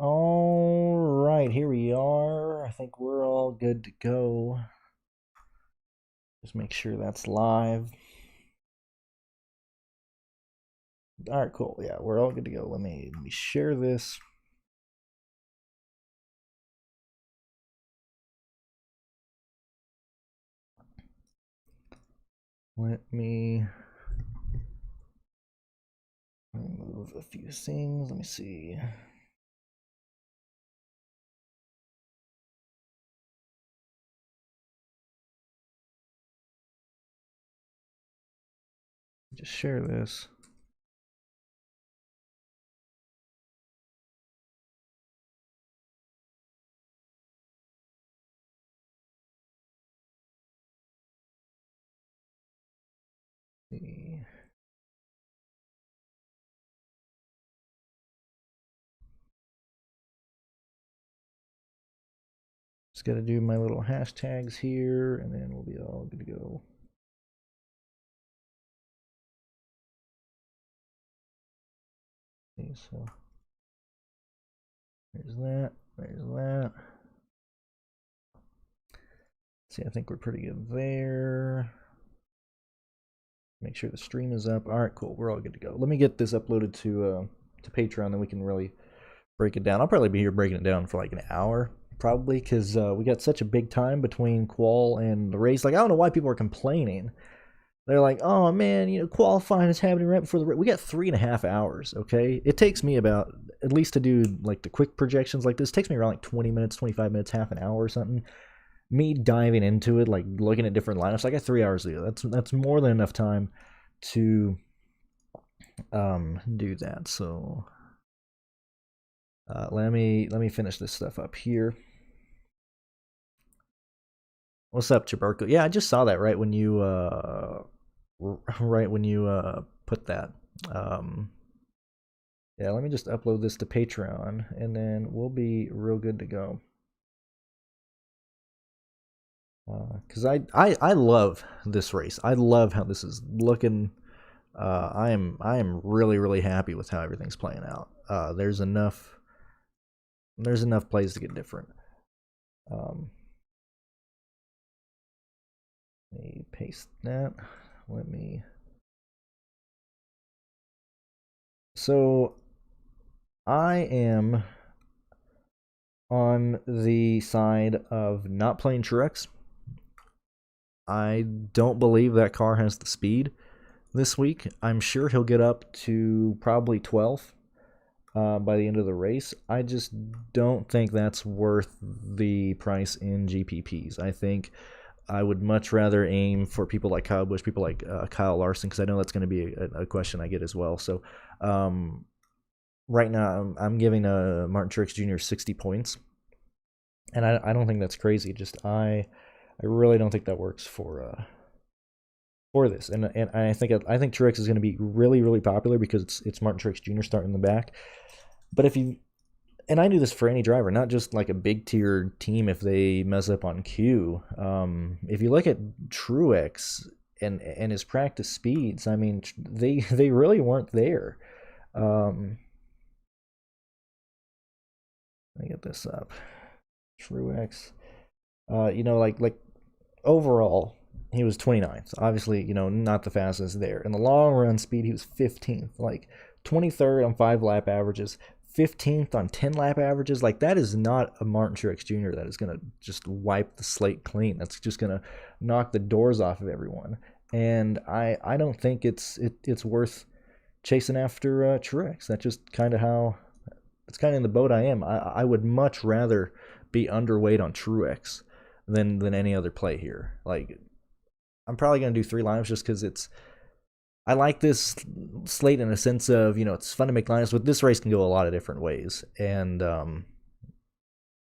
All right, here we are. I think we're all good to go. Just make sure that's live. All right, cool. Yeah, we're all good to go. Let me share this. Let me remove a few things. Let me see. Just share this. See. Just got to do my little hashtags here, and then we'll be all good to go. Okay, so there's that. There's that. See, I think we're pretty good there. Make sure the stream is up. All right, cool. We're all good to go. Let me get this uploaded to Patreon, then we can really break it down. I'll probably be here breaking it down for like an hour, probably, because we got such a big time between qual and the race. Like, I don't know why people are complaining. They're like, oh man, qualifying is happening right before the race. We got 3.5 hours, okay? It takes me about, at least to do like the quick projections like this, it takes me around like 20 minutes, 25 minutes, half an hour or something. Me diving into it, like looking at different lineups, I got 3 hours to do. That's more than enough time to do that. So let me finish this stuff up here. What's up, Chaburko? Yeah, I just saw that right when you put that. Yeah, let me just upload this to Patreon, and then we'll be real good to go. Because I love this race. I love how this is looking. I am really happy with how everything's playing out. There's enough plays to get different. Let me paste that. So I am on the side of not playing Truex. I don't believe that car has the speed this week. I'm sure he'll get up to probably 12th by the end of the race. I just don't think that's worth the price in GPPs. I think I would much rather aim for people like Kyle Busch, people like Kyle Larson, because I know that's going to be a question I get as well. So right now I'm giving Martin Truex Jr. 60 points, and I don't think that's crazy. Just I really don't think that works for this, and I think Truex is going to be really popular because it's Martin Truex Jr. starting in the back. But if you, and I do this for any driver, not just like a big tier team if they mess up on Q. If you look at Truex and his practice speeds, I mean, they really weren't there. Let me get this up. Truex, like overall, he was 29th. Obviously, not the fastest there. In the long run speed, he was 15th. Like 23rd on 5 lap averages, 15th on 10 lap averages. Like, that is not a Martin Truex Jr. that is going to just wipe the slate clean. That's just going to knock the doors off of everyone. And I don't think it's worth chasing after Truex. That's just kind of how, it's kind of in the boat I am. I would much rather be underweight on Truex than any other play here. Like, I'm probably going to do 3 lineups just because I like this slate in a sense of, it's fun to make lineups, but this race can go a lot of different ways. And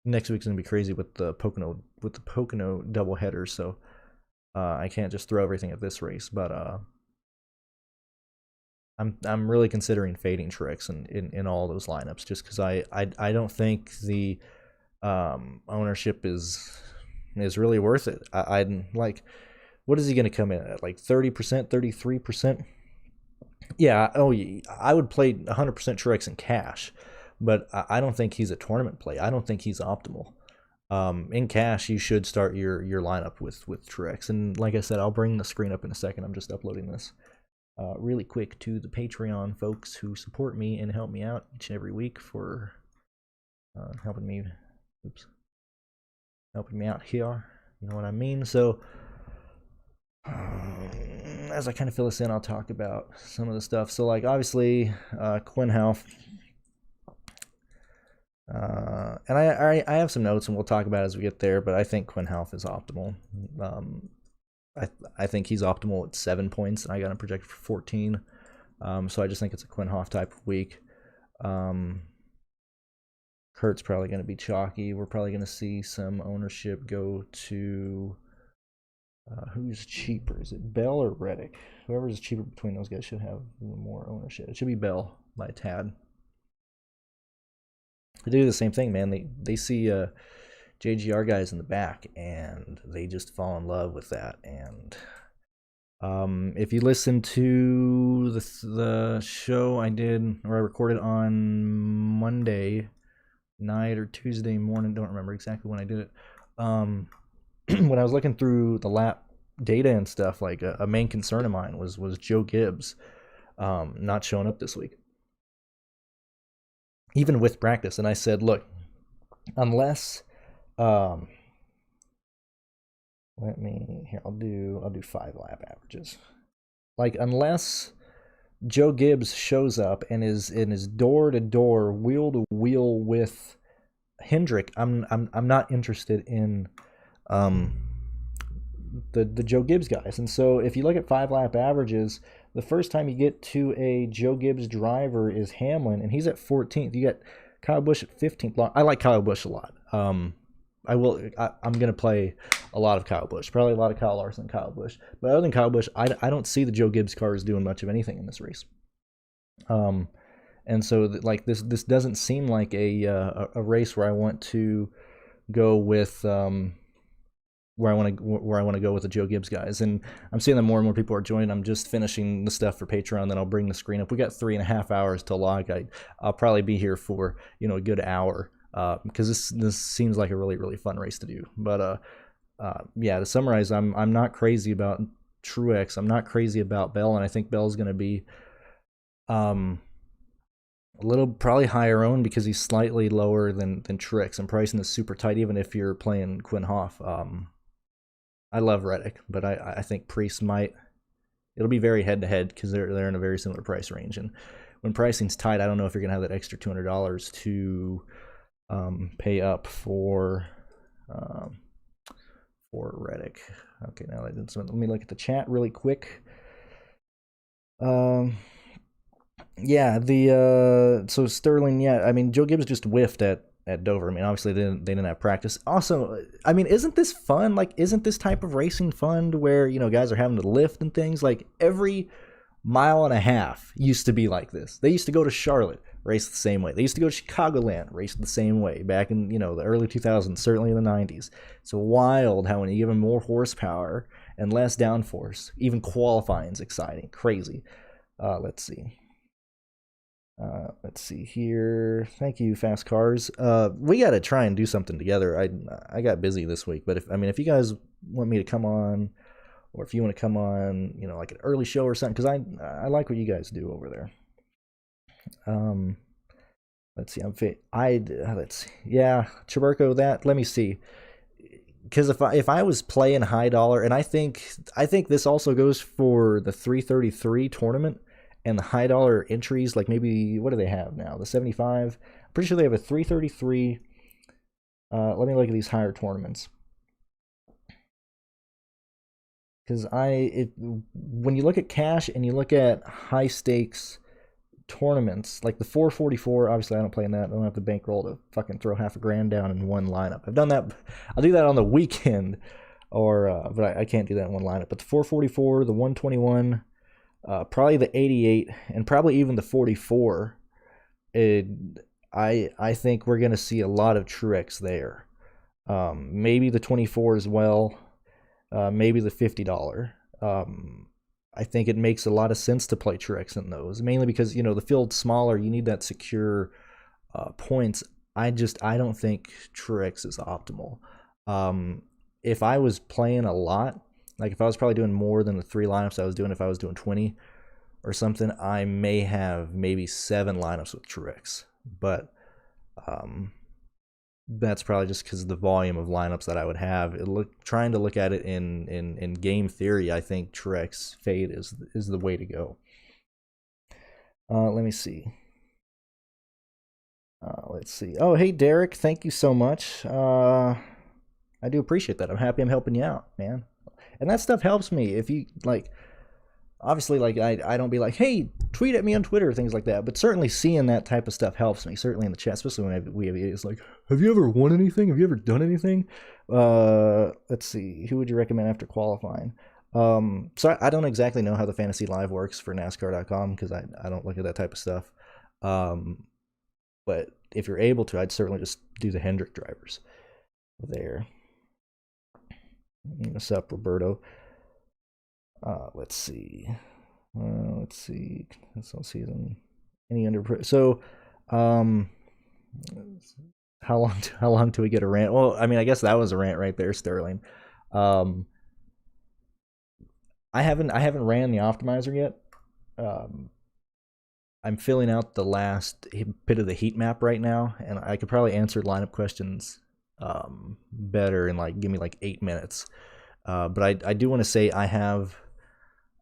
next week's going to be crazy with the Pocono doubleheader, so I can't just throw everything at this race. But I'm really considering fading Truex in all those lineups just because I don't think the ownership is really worth it. I'd like, what is he going to come in at? Like 30%, 33%? Yeah. Oh, I would play 100% Truex in cash, but I don't think he's a tournament play. I don't think he's optimal. In cash, you should start your lineup with Truex. And like I said, I'll bring the screen up in a second. I'm just uploading this really quick to the Patreon folks who support me and help me out each and every week for helping me out here. You know what I mean? So as I kind of fill this in, I'll talk about some of the stuff. So like obviously Quinn Houff. And I have some notes and we'll talk about it as we get there, but I think Quinn Houff is optimal. I think he's optimal at 7 points, and I got him projected for 14. So I just think it's a Quinn Houff type of week. Kurt's probably going to be chalky. We're probably going to see some ownership go to who's cheaper? Is it Bell or Reddick? Whoever's cheaper between those guys should have more ownership. It should be Bell by a tad. They do the same thing, man. They see JGR guys in the back, and they just fall in love with that. And if you listen to the show I did, or I recorded on Monday night or Tuesday morning, don't remember exactly when I did it. When I was looking through the lap data and stuff, like a main concern of mine was Joe Gibbs not showing up this week, even with practice. And I said, look, unless I'll do 5 lap averages. Like, unless Joe Gibbs shows up and is door to door, wheel to wheel with Hendrick, I'm not interested in the Joe Gibbs guys. And so if you look at 5 lap averages, the first time you get to a Joe Gibbs driver is Hamlin, and he's at 14th. You got Kyle Busch at 15th. I like Kyle Busch a lot. I'm going to play a lot of Kyle Busch, probably a lot of Kyle Larson and Kyle Busch. But other than Kyle Busch, I don't see the Joe Gibbs cars doing much of anything in this race. And so like this doesn't seem like a race where I want to go with where I want to go with the Joe Gibbs guys. And I'm seeing that more and more people are joining. I'm just finishing the stuff for Patreon, then I'll bring the screen up. We got 3.5 hours till log. I'll probably be here for a good hour. Because this seems like a really, really fun race to do. But yeah, to summarize, I'm not crazy about Truex. I'm not crazy about Bell, and I think Bell's going to be a little probably higher owned because he's slightly lower than Truex. And pricing is super tight, even if you're playing Quinn Houff. I love Reddick, but I think Priest it'll be very head to head because they're in a very similar price range. And when pricing's tight, I don't know if you're going to have that extra $200 to pay up for Reddick. Okay, now let me look at the chat really quick. Yeah, so Sterling, yeah, I mean Joe Gibbs just whiffed at Dover. I mean, obviously they didn't have practice. Also, I mean, isn't this fun? Like, isn't this type of racing fun to where guys are having to lift and things? Like every mile and a half used to be like this. They used to go to Charlotte, race the same way. They used to go to Chicagoland, race the same way back in the early 2000s, certainly in the 90s. It's wild how when you give them more horsepower and less downforce, even qualifying is exciting, crazy. Let's see here. Thank you, Fast Cars. We got to try and do something together. I got busy this week, but if you guys want me to come on, or if you want to come on, like an early show or something, because I like what you guys do over there. Let's see. Chuberko, let me see. Because if I was playing high dollar, and I think this also goes for the 333 tournament and the high dollar entries, like maybe what do they have now? The 75. I'm pretty sure they have a 333. Let me look at these higher tournaments. Because when you look at cash and you look at high stakes tournaments, like the 444, obviously I don't play in that. I don't have the bankroll to fucking throw $1,000 down in one lineup. I've done that. I'll do that on the weekend, but I can't do that in one lineup. But the 444, the 121, probably the 88, and probably even the 44. I think we're gonna see a lot of Truex there. Maybe the 24 as well. Maybe the $50. I think it makes a lot of sense to play Truex in those, mainly because the field's smaller. You need that secure points, I don't think Truex is optimal. If I was playing a lot, like if I was probably doing more than the 3 lineups I was doing, if I was doing 20 or something, I may have maybe 7 lineups with Truex. But that's probably just because of the volume of lineups that I would have. Trying to look at it in game theory, I think Truex fade is the way to go. Let me see. Let's see. Oh, hey Derek, thank you so much. I do appreciate that. I'm happy I'm helping you out, man. And that stuff helps me. If you like, obviously, like I don't be like, hey, tweet at me on Twitter, things like that. But certainly seeing that type of stuff helps me. Certainly in the chat, especially when we have it's like, have you ever won anything? Have you ever done anything? Let's see. Who would you recommend after qualifying? So I don't exactly know how the Fantasy Live works for NASCAR.com because I don't look at that type of stuff. But if you're able to, I'd certainly just do the Hendrick drivers there. What's up, Roberto? Let's see. This whole season. Any under so how long do we get a rant? Well, I mean, I guess that was a rant right there, Sterling. I haven't ran the optimizer yet. I'm filling out the last bit of the heat map right now, and I could probably answer lineup questions better in like give me like 8 minutes. But I do want to say I have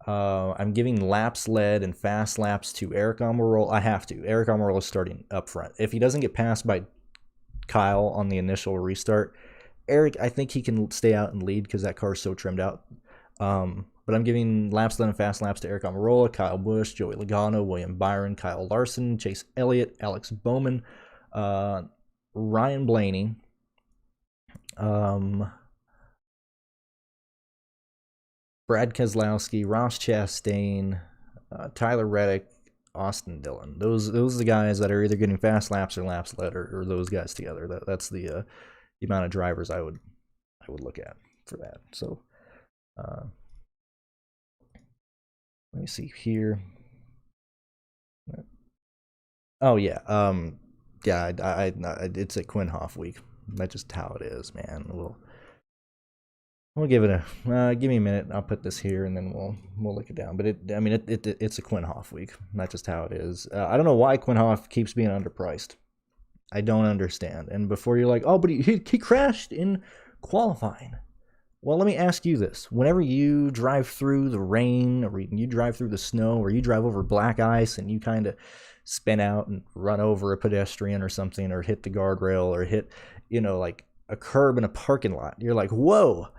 I'm giving laps led and fast laps to Eric Almirola. I have to. Eric Almirola is starting up front. If he doesn't get passed by Kyle on the initial restart, Eric, I think he can stay out and lead because that car is so trimmed out. But I'm giving laps led and fast laps to Eric Almirola, Kyle Busch, Joey Logano, William Byron, Kyle Larson, Chase Elliott, Alex Bowman, Ryan Blaney, Brad Keselowski, Ross Chastain, Tyler Reddick, Austin Dillon. Those are the guys that are either getting fast laps or laps led, or those guys together. That's the amount of drivers I would look at for that. So let me see here. Oh yeah, I it's a Quinn Houff week. That's just how it is, man. We'll give it a give me a minute. I'll put this here and then we'll look it down. But it's a Quinn Houff week. That's just how it is. I don't know why Quinn Houff keeps being underpriced. I don't understand. And before you're like, oh, but he crashed in qualifying. Well, let me ask you this. Whenever you drive through the rain, or you drive through the snow, or you drive over black ice and you kind of spin out and run over a pedestrian or something, or hit the guardrail, or hit, like a curb in a parking lot, you're like, whoa,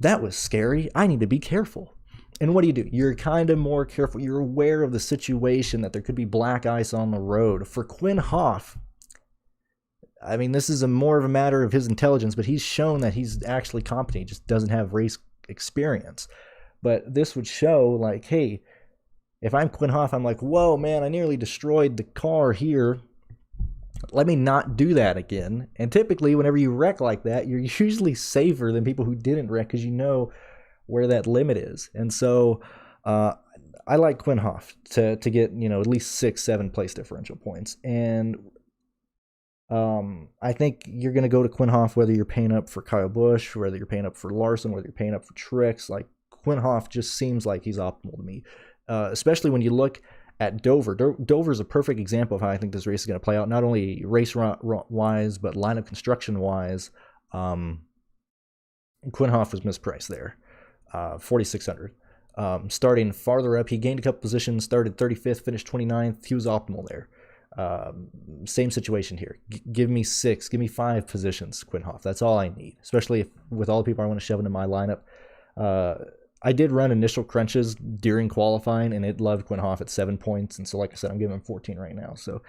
that was scary. I need to be careful. And what do? You're kind of more careful. You're aware of the situation that there could be black ice on the road. For Quinn Houff, I mean, this is more of a matter of his intelligence, but he's shown that he's actually competent. He just doesn't have race experience. But this would show, like, hey, if I'm Quinn Houff, I'm like, whoa, man, I nearly destroyed the car here. Let me not do that again. And typically, whenever you wreck like that, you're usually safer than people who didn't wreck because you know where that limit is. And so I like Quinn Houff to get, at least 6-7 place differential points. And I think you're going to go to Quinn Houff whether you're paying up for Kyle Busch, whether you're paying up for Larson, whether you're paying up for Truex. Like, Quinn Houff just seems like he's optimal to me, especially when you look at Dover. Dover is a perfect example of how I think this race is going to play out, not only race-wise, but lineup construction-wise. Quinn Houff was mispriced there, 4,600. Starting farther up, he gained a couple positions, started 35th, finished 29th. He was optimal there. Same situation here. Give me 6, give me 5 positions, Quinn Houff. That's all I need, especially with all the people I want to shove into my lineup. I did run initial crunches during qualifying, and it loved Quinn Houff at 7 points. And so, like I said, I'm giving him 14 right now. So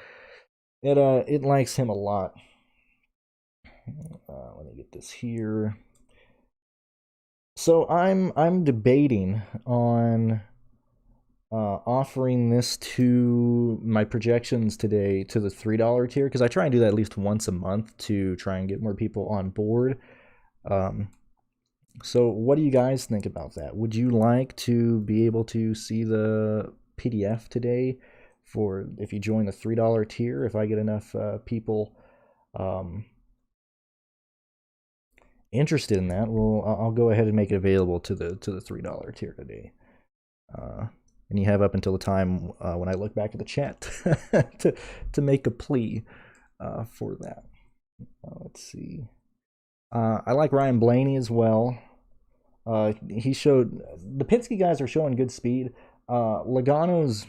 it likes him a lot. Let me get this here. So I'm debating on offering this to my projections today to the $3 tier, because I try and do that at least once a month to try and get more people on board. So what do you guys think about that? Would you like to be able to see the PDF today for if you join the $3 tier. If I get enough people interested in that, well, I'll go ahead and make it available to the $3 tier today. And you have up until the time when I look back at the chat to make a plea for that. Let's see. I like Ryan Blaney as well. He showed, the Penske guys are showing good speed. Logano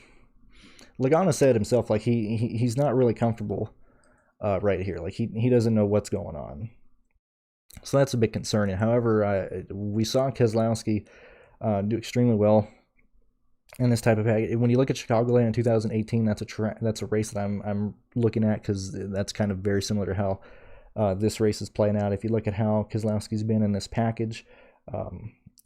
said himself, like he's not really comfortable right here. Like he doesn't know what's going on. So that's a bit concerning. However, we saw Keselowski do extremely well in this type of package. When you look at Chicagoland in 2018, that's a race that I'm looking at, because that's kind of very similar to how this race is playing out. If you look at how Keselowski's been in this package,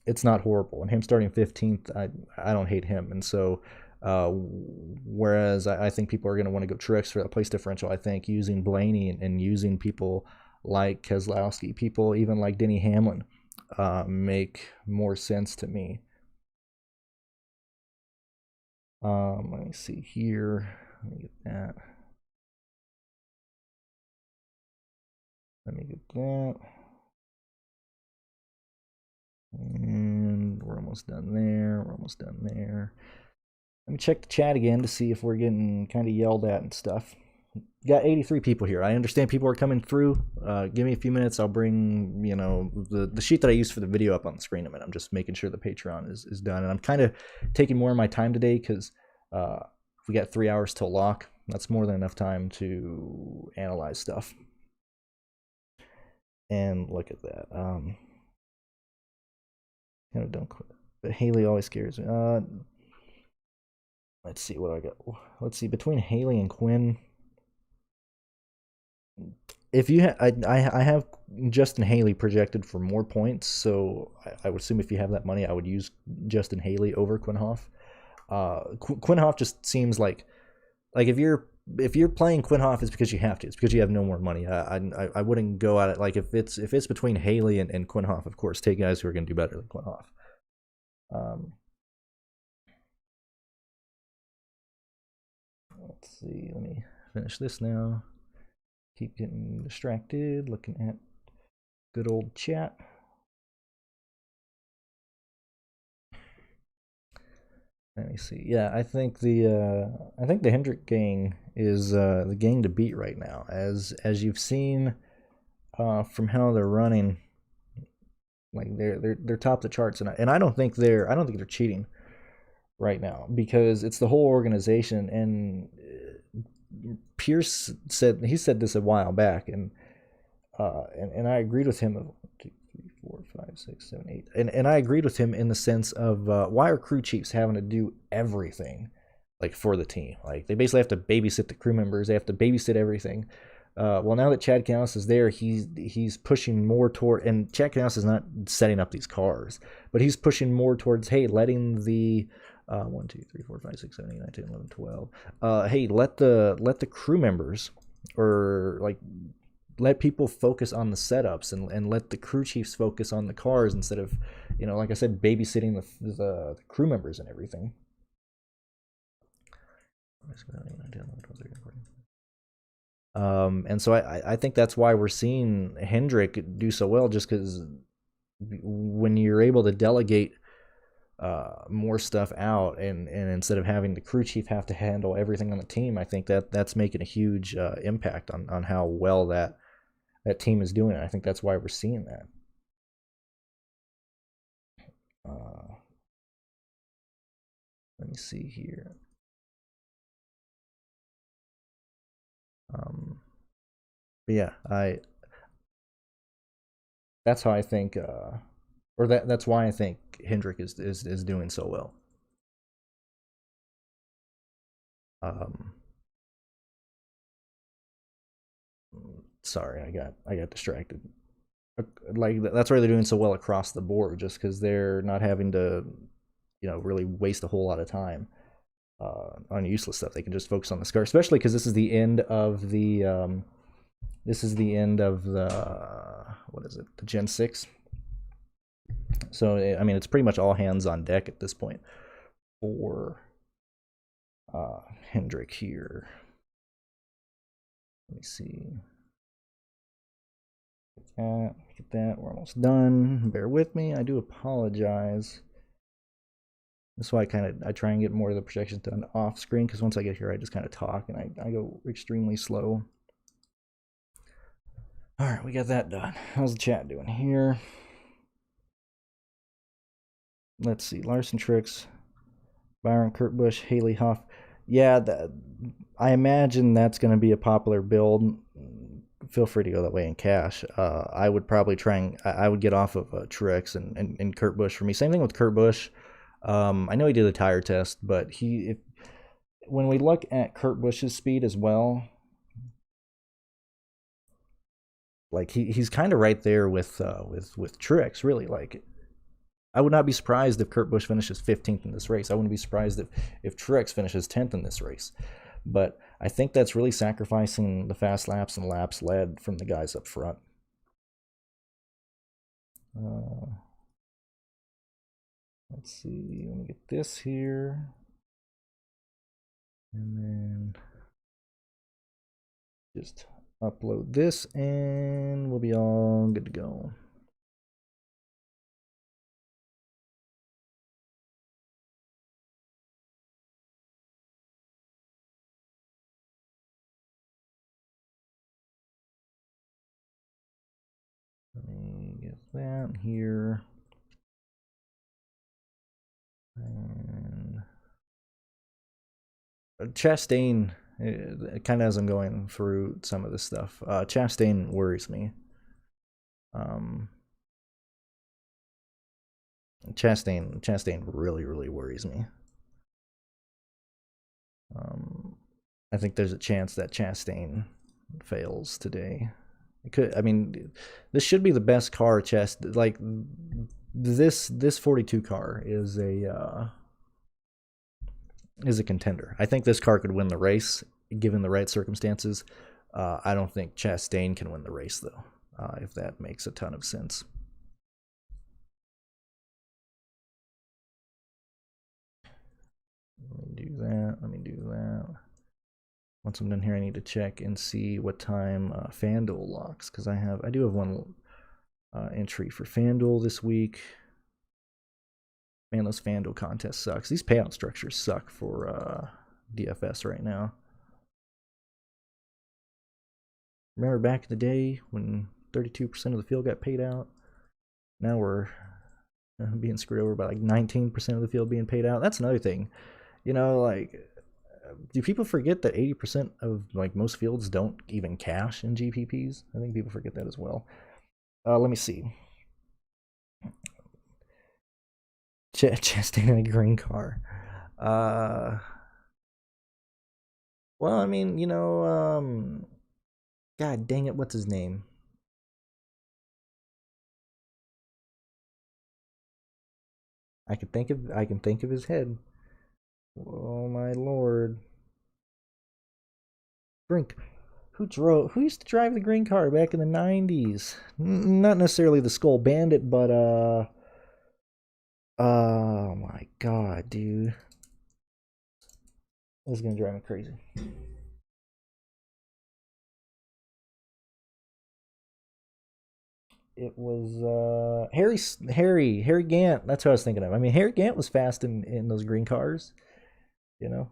it's not horrible. And him starting 15th, I don't hate him. And so whereas I think people are going to want to go Truex for that place differential, I think using Blaney and using people like Keselowski, people even like Denny Hamlin, make more sense to me. Let me see here. Let me get that. Let me get that. And we're almost done there. We're almost done there. Let me check the chat again to see if we're getting kind of yelled at and stuff. Got 83 people here. I understand people are coming through. Give me a few minutes. I'll bring, you know, the sheet that I used for the video up on the screen in a minute. I'm just making sure the Patreon is done. And I'm kind of taking more of my time today because we got 3 hours till lock. That's more than enough time to analyze stuff. And look at that. Kind of don't quit. But Haley always scares me. Let's see what I got. Let's see, between Haley and Quinn. If you I have Justin Haley projected for more points, so I would assume if you have that money, I would use Justin Haley over Quinn Houff. Quinn Houff just seems like if you're playing Quinn Houff, it's because you have to. It's because you have no more money. I wouldn't go at it like if it's between Haley and Quinn Houff, of course, take guys who are going to do better than Quinn Houff. Let's see. Let me finish this now. Keep getting distracted, looking at good old chat. Let me see. Yeah, I think the Hendrick gang is the gang to beat right now, as you've seen from how they're running. Like they're top the charts, and I don't think they're cheating right now, because it's the whole organization. And Pierce said this a while back, and I agreed with him. 1, 2, 3, 4, 5, 6, 7, 8, and I agreed with him in the sense of why are crew chiefs having to do everything like for the team? Like they basically have to babysit the crew members. They have to babysit everything. Well, now that Chad Knaus is there, he's pushing more toward, and Chad Knaus is not setting up these cars, but he's pushing more towards, hey, letting the 1, 2, 3, 4, 5, 6, 7, 8, 9, 10, 11, 12. Hey, let the crew members, or like let people focus on the setups, and let the crew chiefs focus on the cars instead of, you know, like I said, babysitting the crew members and everything. And so I think that's why we're seeing Hendrick do so well, just because when you're able to delegate more stuff out, and instead of having the crew chief have to handle everything on the team, I think that's making a huge impact on how well that team is doing. I think that's why we're seeing that. Let me see here. But yeah, that's how I think, or that's why I think Hendrick is doing so well. Sorry, I got distracted. Like that's why they're doing so well across the board, just because they're not having to, you know, really waste a whole lot of time on useless stuff. They can just focus on the car, especially because this is the end of the what is it, the Gen 6. So I mean, it's pretty much all hands on deck at this point for Hendrick here. Let me see. Get that. We're almost done. Bear with me. I do apologize. That's why I try and get more of the projections done off screen, because once I get here, I just kind of talk and I go extremely slow. All right, we got that done. How's the chat doing here? Let's see. Larson, Truex, Byron, Kurt Busch, Haley, Houff. Yeah, I imagine that's going to be a popular build. Feel free to go that way in cash. I would probably I would get off of Truex and Kurt Busch for me. Same thing with Kurt Busch. I know he did a tire test, but when we look at Kurt Busch's speed as well, like he's kind of right there with Truex, really. Like, I would not be surprised if Kurt Busch finishes 15th in this race. I wouldn't be surprised if Truex finishes 10th in this race. But I think that's really sacrificing the fast laps and laps led from the guys up front. Let's see. Let me get this here. And then just upload this and we'll be all good to go. Let me get that here. And Chastain, kind of as I'm going through some of this stuff, Chastain worries me. Chastain really, really worries me. I think there's a chance that Chastain fails today. It could. I mean, this should be the best car. Like this 42 car is a contender. I think this car could win the race given the right circumstances. I don't think Chastain can win the race though, if that makes a ton of sense. Let me do that. Once I'm done here, I need to check and see what time FanDuel locks, because I do have one entry for FanDuel this week. Man, those FanDuel contests sucks. These payout structures suck for DFS right now. Remember back in the day when 32% of the field got paid out? Now we're being screwed over by like 19% of the field being paid out. That's another thing. You know, like, do people forget that 80% of like most fields don't even cash in GPPs? I think people forget that as well. Let me see. Chastain in a green car. Well, I mean, you know, God dang it, what's his name? I can think of his head. Oh my lord. Brink. Who used to drive the green car back in the 90s? Not necessarily the Skull Bandit, but oh my god, dude. This is gonna drive me crazy. It was Harry Gant. That's what I was thinking of. I mean, Harry Gant was fast in those green cars. You know,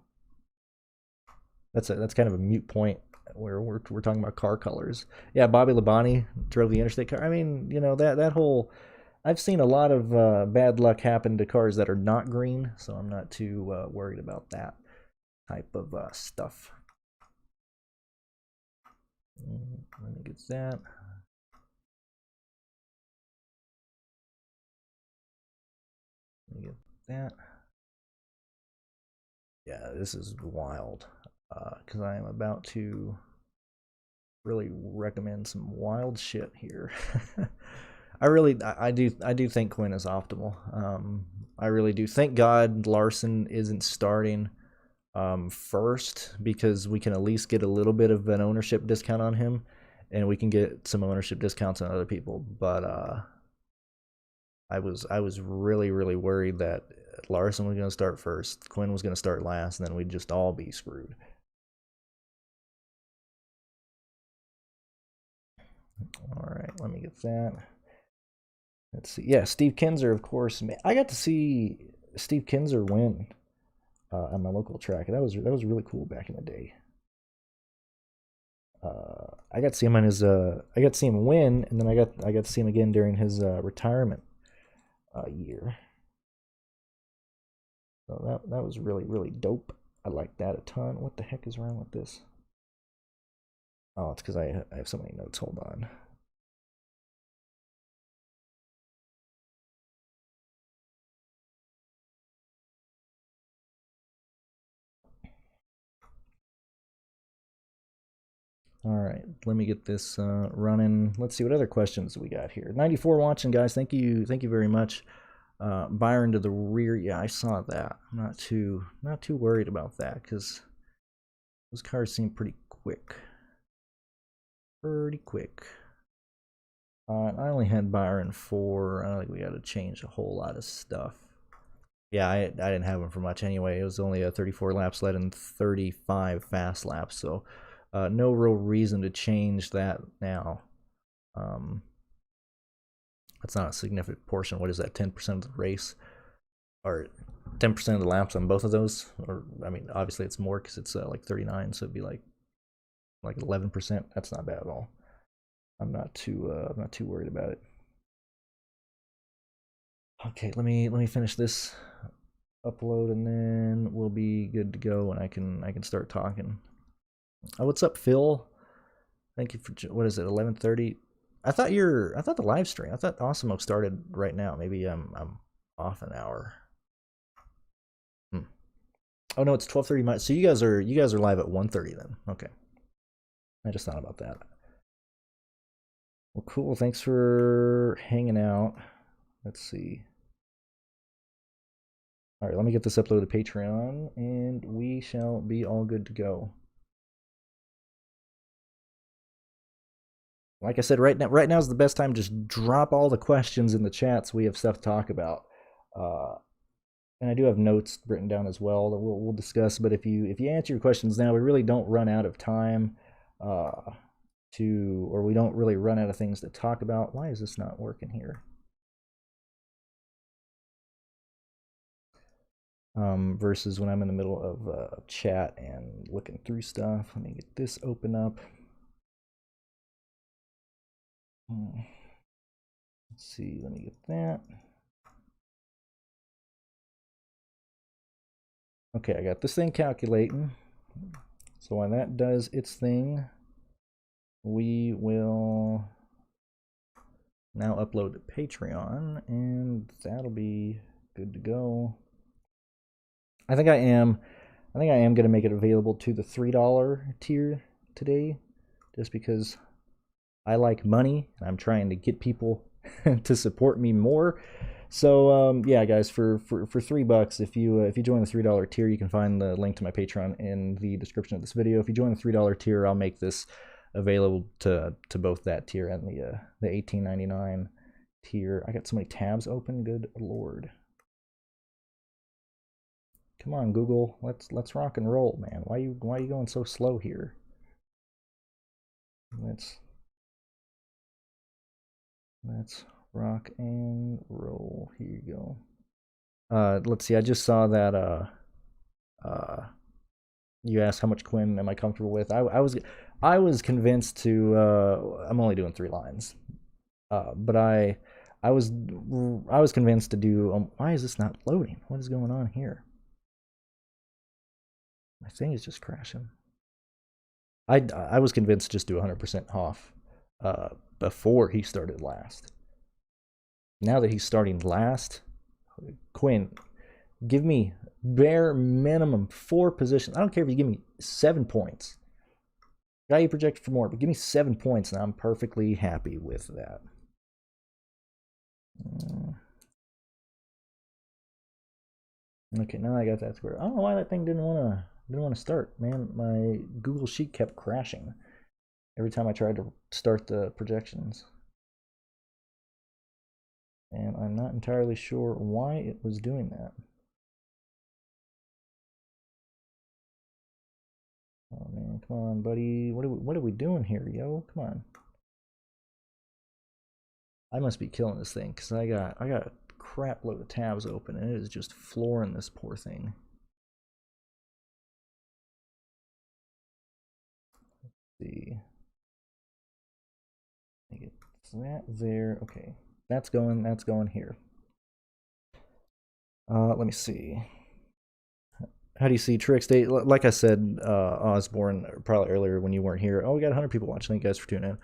that's kind of a moot point where we're talking about car colors. Yeah, Bobby Labonte drove the interstate car. I mean, you know, that whole, I've seen a lot of bad luck happen to cars that are not green, so I'm not too worried about that type of stuff. Let me get that. Let me get that. Yeah, this is wild, because I am about to really recommend some wild shit here. I do think Quinn is optimal. I really do. Thank God Larson isn't starting first, because we can at least get a little bit of an ownership discount on him, and we can get some ownership discounts on other people. But I was really, really worried that Larson was going to start first, Quinn was going to start last, and then we'd just all be screwed. All right, let me get that. Let's see. Yeah, Steve Kinzer, of course. I got to see Steve Kinzer win at my local track. That was really cool back in the day. I got to see him on his. I got to see him win, and then I got to see him again during his retirement year. So that was really dope. I like that a ton. What the heck is wrong with this? Oh, it's because I have so many notes. Hold on. All right, let me get this running. Let's see what other questions we got here. 94 watching, guys. Thank you very much. Byron to the rear. Yeah, I saw that. I'm not too worried about that because those cars seem pretty quick. Pretty quick. I only had Byron for. I don't think we got to change a whole lot of stuff. Yeah, I didn't have him for much anyway. It was only a 34 lap sled and 35 fast laps, so no real reason to change that now. That's not a significant portion. What is that? 10% of the race, or 10% of the laps on both of those? Or I mean, obviously it's more because it's like 39, so it'd be like 11%. That's not bad at all. I'm not too worried about it. Okay, let me finish this upload and then we'll be good to go and I can start talking. Oh, what's up, Phil? Thank you for what is it? 11:30. I thought the live stream. I thought Awesemo started right now. Maybe I'm off an hour. Oh no, it's 12:30. So you guys are live at 1:30 then. Okay. I just thought about that. Well, cool. Thanks for hanging out. Let's see. All right, let me get this uploaded to Patreon, and we shall be all good to go. Like I said, right now is the best time. Just drop all the questions in the chats. We have stuff to talk about, and I do have notes written down as well that we'll discuss. But if you answer your questions now, we really don't run out of time or we don't really run out of things to talk about. Why is this not working here? Versus when I'm in the middle of chat and looking through stuff. Let me get this open up. Let's see, let me get that. Okay, I got this thing calculating. So when that does its thing, we will now upload to Patreon, and that'll be good to go. I think I am going to make it available to the $3 tier today, just because I like money and I'm trying to get people to support me more. So yeah, guys, for $3, if you join the $3 tier, you can find the link to my Patreon in the description of this video. If you join the $3 tier, I'll make this available to both that tier and the $18.99 tier. I got so many tabs open. Good Lord. Come on, Google. Let's rock and roll, man. Why are you going so slow here? Let's rock and roll. Here you go. Let's see. I just saw that you asked how much Quinn am I comfortable with. I was convinced to I'm only doing 3 lines. But I was convinced to do why is this not loading? What is going on here? My thing is just crashing. I was convinced to just do 100% Houff before he started last. Now that he's starting last, Quinn, give me bare minimum 4 positions. I don't care if you give me 7 points. Got you projected for more, but give me 7 points, and I'm perfectly happy with that. Okay, now I got that square. I don't know why that thing didn't want to start, man. My Google Sheet kept crashing every time I tried to start the projections. And I'm not entirely sure why it was doing that. Oh man, come on, buddy. What are we doing here, yo? Come on. I must be killing this thing because I got a crap load of tabs open and it is just flooring this poor thing. Let's see. Get that there. Okay, that's going here. Let me see. How do you see Truex Day? Like I said, Osborne, probably earlier when you weren't here. Oh, we got 100 people watching. Thank you guys for tuning in.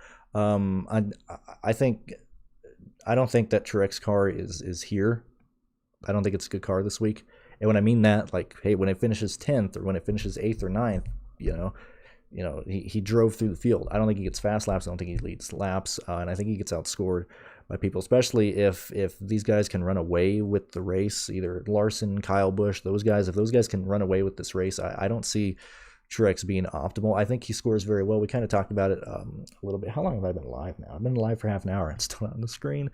I don't think that Truex car is here. I don't think it's a good car this week. And when I mean that, like, hey, when it finishes 10th or when it finishes 8th or 9th, he drove through the field. I don't think he gets fast laps. I don't think he leads laps, and I think he gets outscored by people, especially if these guys can run away with the race. Either Larson, Kyle Busch, those guys. If those guys can run away with this race, I don't see Truex being optimal. I think he scores very well. We kind of talked about it a little bit. How long have I been live now? I've been live for half an hour and still not on the screen.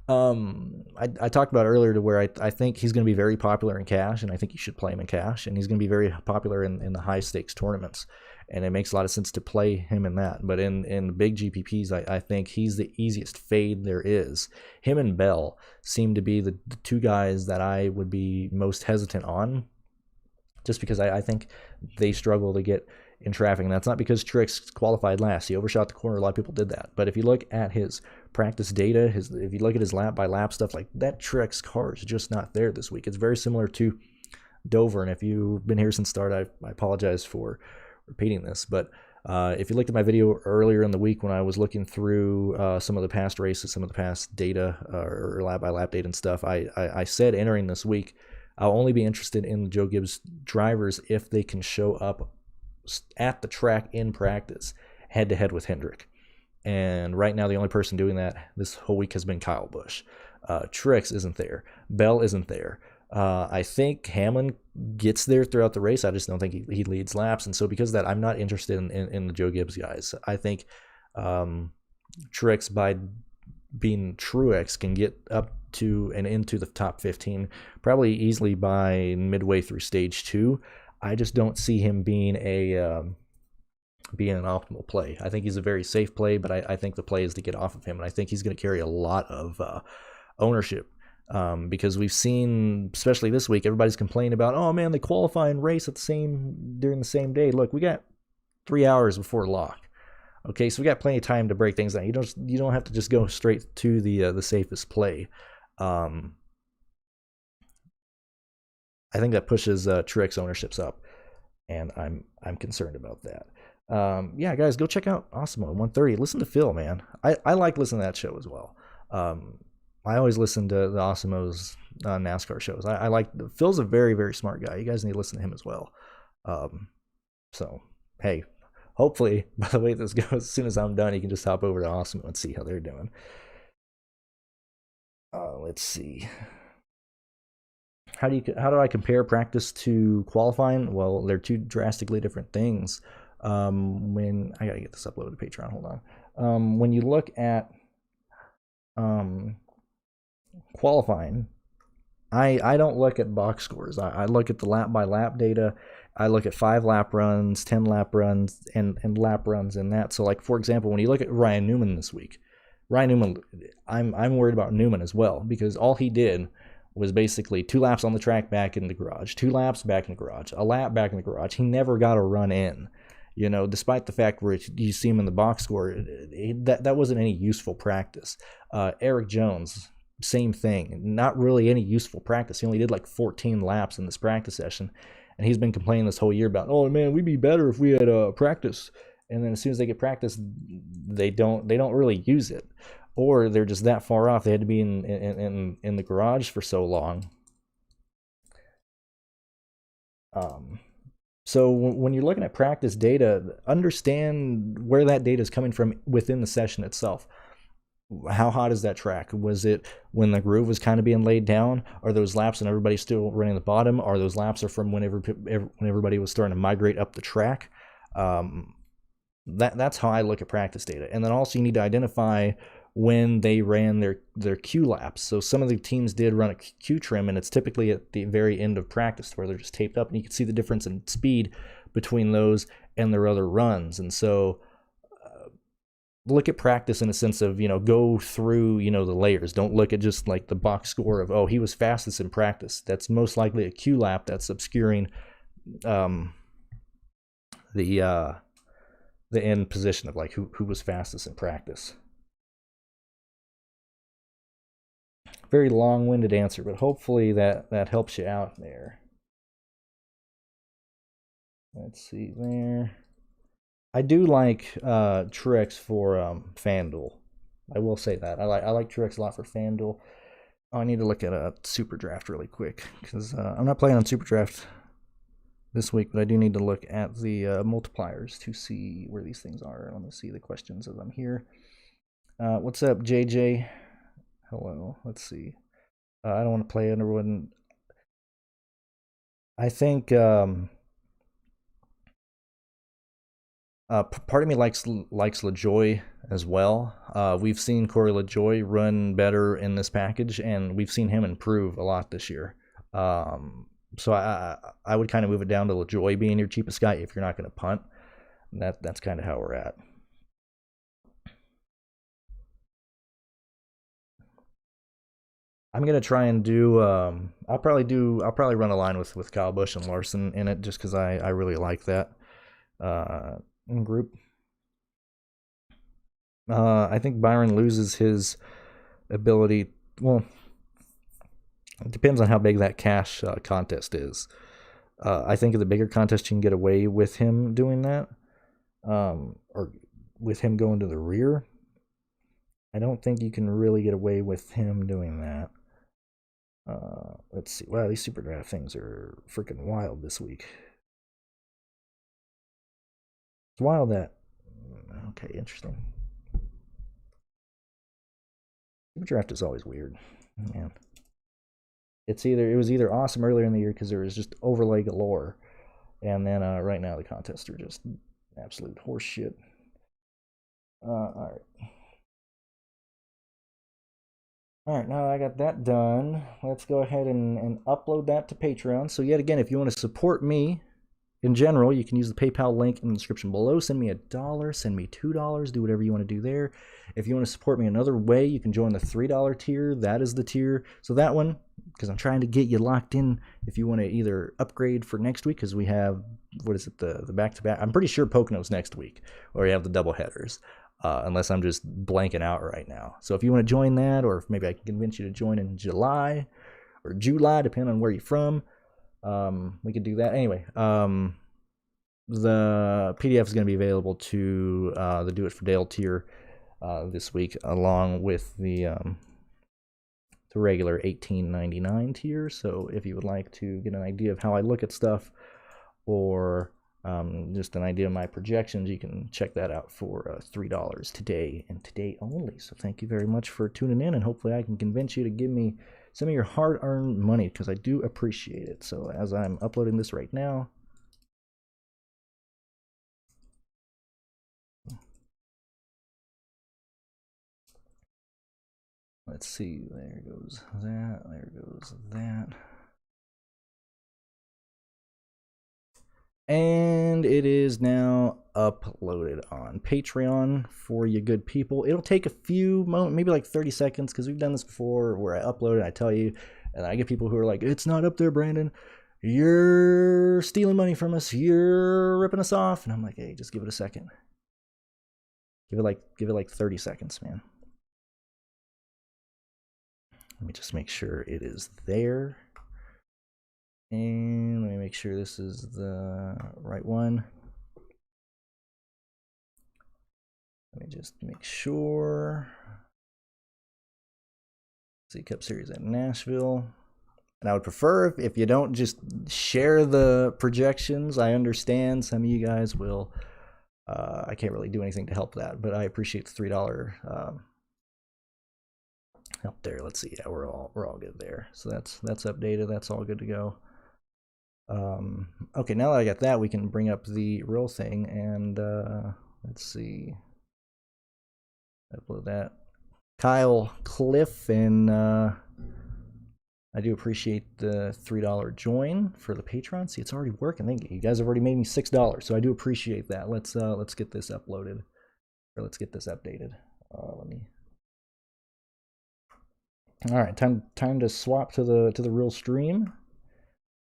I talked about earlier to where I think he's going to be very popular in cash, and I think you should play him in cash, and he's going to be very popular in the high stakes tournaments, and it makes a lot of sense to play him in that. But in the big GPPs, I think he's the easiest fade there is. Him and Bell seem to be the two guys that I would be most hesitant on, just because I think they struggle to get in traffic, and that's not because Truex qualified last. He overshot the corner. A lot of people did that. But if you look at his practice data, if you look at his lap by lap stuff, like that Truex car is just not there this week. It's very similar to Dover, and if you've been here since start, I apologize for repeating this, but if you looked at my video earlier in the week when I was looking through some of the past races, some of the past data or lap by lap data and stuff, I said entering this week, I'll only be interested in the Joe Gibbs drivers if they can show up at the track in practice head to head with Hendrick. And right now, the only person doing that this whole week has been Kyle Busch. Truex isn't there. Bell isn't there. I think Hamlin gets there throughout the race. I just don't think he leads laps. And so because of that, I'm not interested in the Joe Gibbs guys. I think Truex, by being Truex, can get up to and into the top 15 probably easily by midway through stage 2. I just don't see him being an optimal play. I think he's a very safe play, but I think the play is to get off of him, and I think he's going to carry a lot of ownership because we've seen, especially this week, everybody's complaining about, oh man, they qualify and race during the same day. Look, we got 3 hours before lock. Okay, so we got plenty of time to break things down. You don't have to just go straight to the safest play. I think that pushes Truex ownerships up, and I'm concerned about that. Yeah, guys, go check out Osmo 130. Listen to Phil, man. I like listening to that show as well. I always listen to the Osmo's NASCAR shows. I like Phil's a very, very smart guy. You guys need to listen to him as well. So hey, hopefully by the way this goes, as soon as I'm done, you can just hop over to Osmo and see how they're doing. Let's see. How do I compare practice to qualifying? Well, they're two drastically different things. When I gotta get this uploaded to Patreon, hold on. When you look at qualifying, I don't look at box scores. I look at the lap by lap data. I look at 5 lap runs, 10 lap runs, and lap runs in that. So, like for example, when you look at Ryan Newman this week, Ryan Newman, I'm worried about Newman as well, because all he did was basically 2 laps on the track, back in the garage, 2 laps back in the garage, a lap back in the garage. He never got a run in, despite the fact where you see him in the box score, that wasn't any useful practice. Eric Jones, same thing, not really any useful practice. He only did like 14 laps in this practice session, and he's been complaining this whole year about, oh man, we'd be better if we had practice. And then as soon as they get practice, they don't really use it, or they're just that far off. They had to be in the garage for so long. So when you're looking at practice data, understand where that data is coming from within the session itself. How hot is that track? Was it when the groove was kind of being laid down? Are those laps and everybody's still running the bottom? Are those laps are from when everybody was starting to migrate up the track? That's how I look at practice data. And then also you need to identify when they ran their Q laps. So some of the teams did run a Q trim, and it's typically at the very end of practice where they're just taped up, and you can see the difference in speed between those and their other runs. And so look at practice in a sense of, go through, the layers. Don't look at just like the box score of, oh, he was fastest in practice. That's most likely a Q lap that's obscuring the end position of like who was fastest in practice. Very long-winded answer, but hopefully that helps you out there. Let's see there. I do like Truex for FanDuel. I will say that. I like Truex a lot for FanDuel. Oh, I need to look at a SuperDraft really quick because I'm not playing on SuperDraft this week, but I do need to look at the multipliers to see where these things are. Let me see the questions as I'm here. What's up, JJ? Hello. Let's see. I don't want to play Underwood. I think part of me likes LaJoie as well. We've seen Corey LaJoie run better in this package, and we've seen him improve a lot this year. So I would kind of move it down to LaJoie being your cheapest guy if you're not going to punt. That's kind of how we're at. I'm gonna try and do. I'll probably run a line with Kyle Busch and Larson in it just because I really like that group. I think Byron loses his ability. Well, it depends on how big that cash contest is. I think in the bigger contest you can get away with him doing that, or with him going to the rear. I don't think you can really get away with him doing that. Let's see. Wow, these SuperDraft things are freaking wild this week. It's wild that. Okay, interesting. SuperDraft is always weird, man. It was either awesome earlier in the year because there was just overlay galore, and then right now the contests are just absolute horse shit. All right. All right, now I got that done. Let's go ahead and upload that to Patreon. So yet again, if you want to support me in general, you can use the PayPal link in the description below. Send me $1, send me $2, do whatever you want to do there. If you want to support me another way, you can join the $3 tier. That is the tier. So that one, because I'm trying to get you locked in if you want to either upgrade for next week, because we have, the back-to-back. I'm pretty sure Pocono's next week, or you have the double headers. Unless I'm just blanking out right now. So if you want to join that, or if maybe I can convince you to join in July, depending on where you're from, we could do that. Anyway, the PDF is going to be available to the Do It For Dale tier this week, along with the regular $18.99 tier. So if you would like to get an idea of how I look at stuff, or just an idea of my projections, you can check that out for $3 today and today only. So thank you very much for tuning in, and hopefully I can convince you to give me some of your hard-earned money, because I do appreciate it. So as I'm uploading this right now, let's see, there goes that, there goes that. And it is now uploaded on Patreon for you good people. It'll take a few moments, maybe like 30 seconds, because we've done this before where I upload it, I tell you, and I get people who are like, it's not up there, Brandon. You're stealing money from us. You're ripping us off. And I'm like, hey, just give it a second. Give it like 30 seconds, man. Let me just make sure it is there. And let me make sure this is the right one. Let me just make sure. See, Cup Series at Nashville. And I would prefer if you don't just share the projections. I understand some of you guys will. I can't really do anything to help that, but I appreciate the $3 help there. Let's see. Yeah, we're all good there. So that's updated. That's all good to go. Okay, now that I got that, we can bring up the real thing, and let's see. Upload that. Kyle Cliff and I do appreciate the $3 join for the Patreon. See, it's already working. Thank you. You guys have already made me $6, so I do appreciate that. Let's get this uploaded, or let's get this updated. Let me. All right, time to swap to the real stream.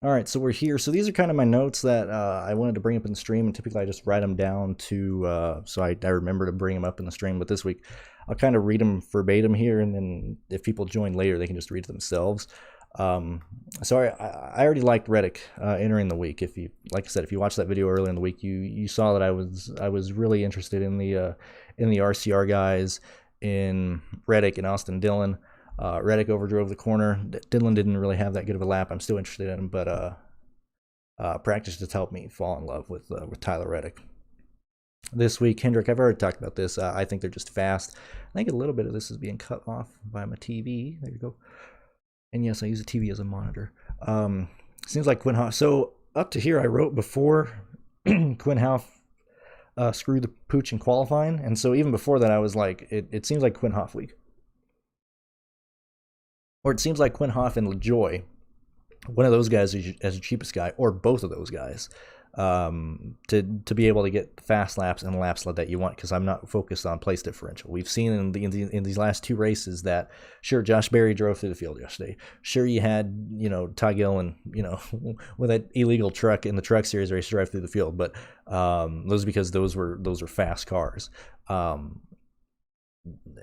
All right, so we're here. So these are kind of my notes that I wanted to bring up in the stream, and typically I just write them down to so I remember to bring them up in the stream. But this week I'll kind of read them verbatim here, and then if people join later, they can just read it themselves. So I already liked Reddick entering the week. If you, like I said, if you watched that video earlier in the week, you saw that I was really interested in the RCR guys, in Reddick and Austin Dillon. Reddick overdrove the corner. Dillon didn't really have that good of a lap. I'm still interested in him, but practice just helped me fall in love with Tyler Reddick. This week, Hendrick, I've already talked about this. I think they're just fast. I think a little bit of this is being cut off by my TV. There you go. And yes, I use a TV as a monitor. Seems like Quinn Houff. So up to here, I wrote before Quinn Houff screwed the pooch in qualifying. And so even before that, I was like, it seems like Quinn Houff week. Or it seems like Quinn Houff and LaJoy, one of those guys as the cheapest guy, or both of those guys, to be able to get fast laps and laps that you want, because I'm not focused on place differential. We've seen in these last two races that, sure, Josh Berry drove through the field yesterday. Sure, you had, Ty Gillen, with that illegal truck in the Truck Series race drive through the field, but those because those were fast cars.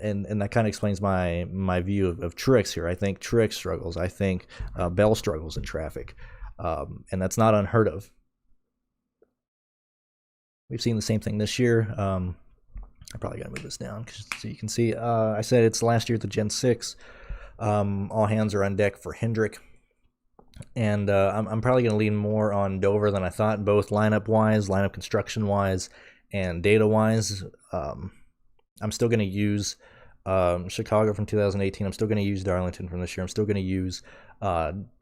And that kind of explains my view of Truex here. I think Truex struggles. I think Bell struggles in traffic, and that's not unheard of. We've seen the same thing this year. I'm probably going to move this down so you can see. I said it's last year at the Gen 6. All hands are on deck for Hendrick. And I'm probably going to lean more on Dover than I thought, both lineup-wise, lineup construction-wise, and data-wise. I'm still going to use Chicago from 2018. I'm still going to use Darlington from this year. I'm still going to use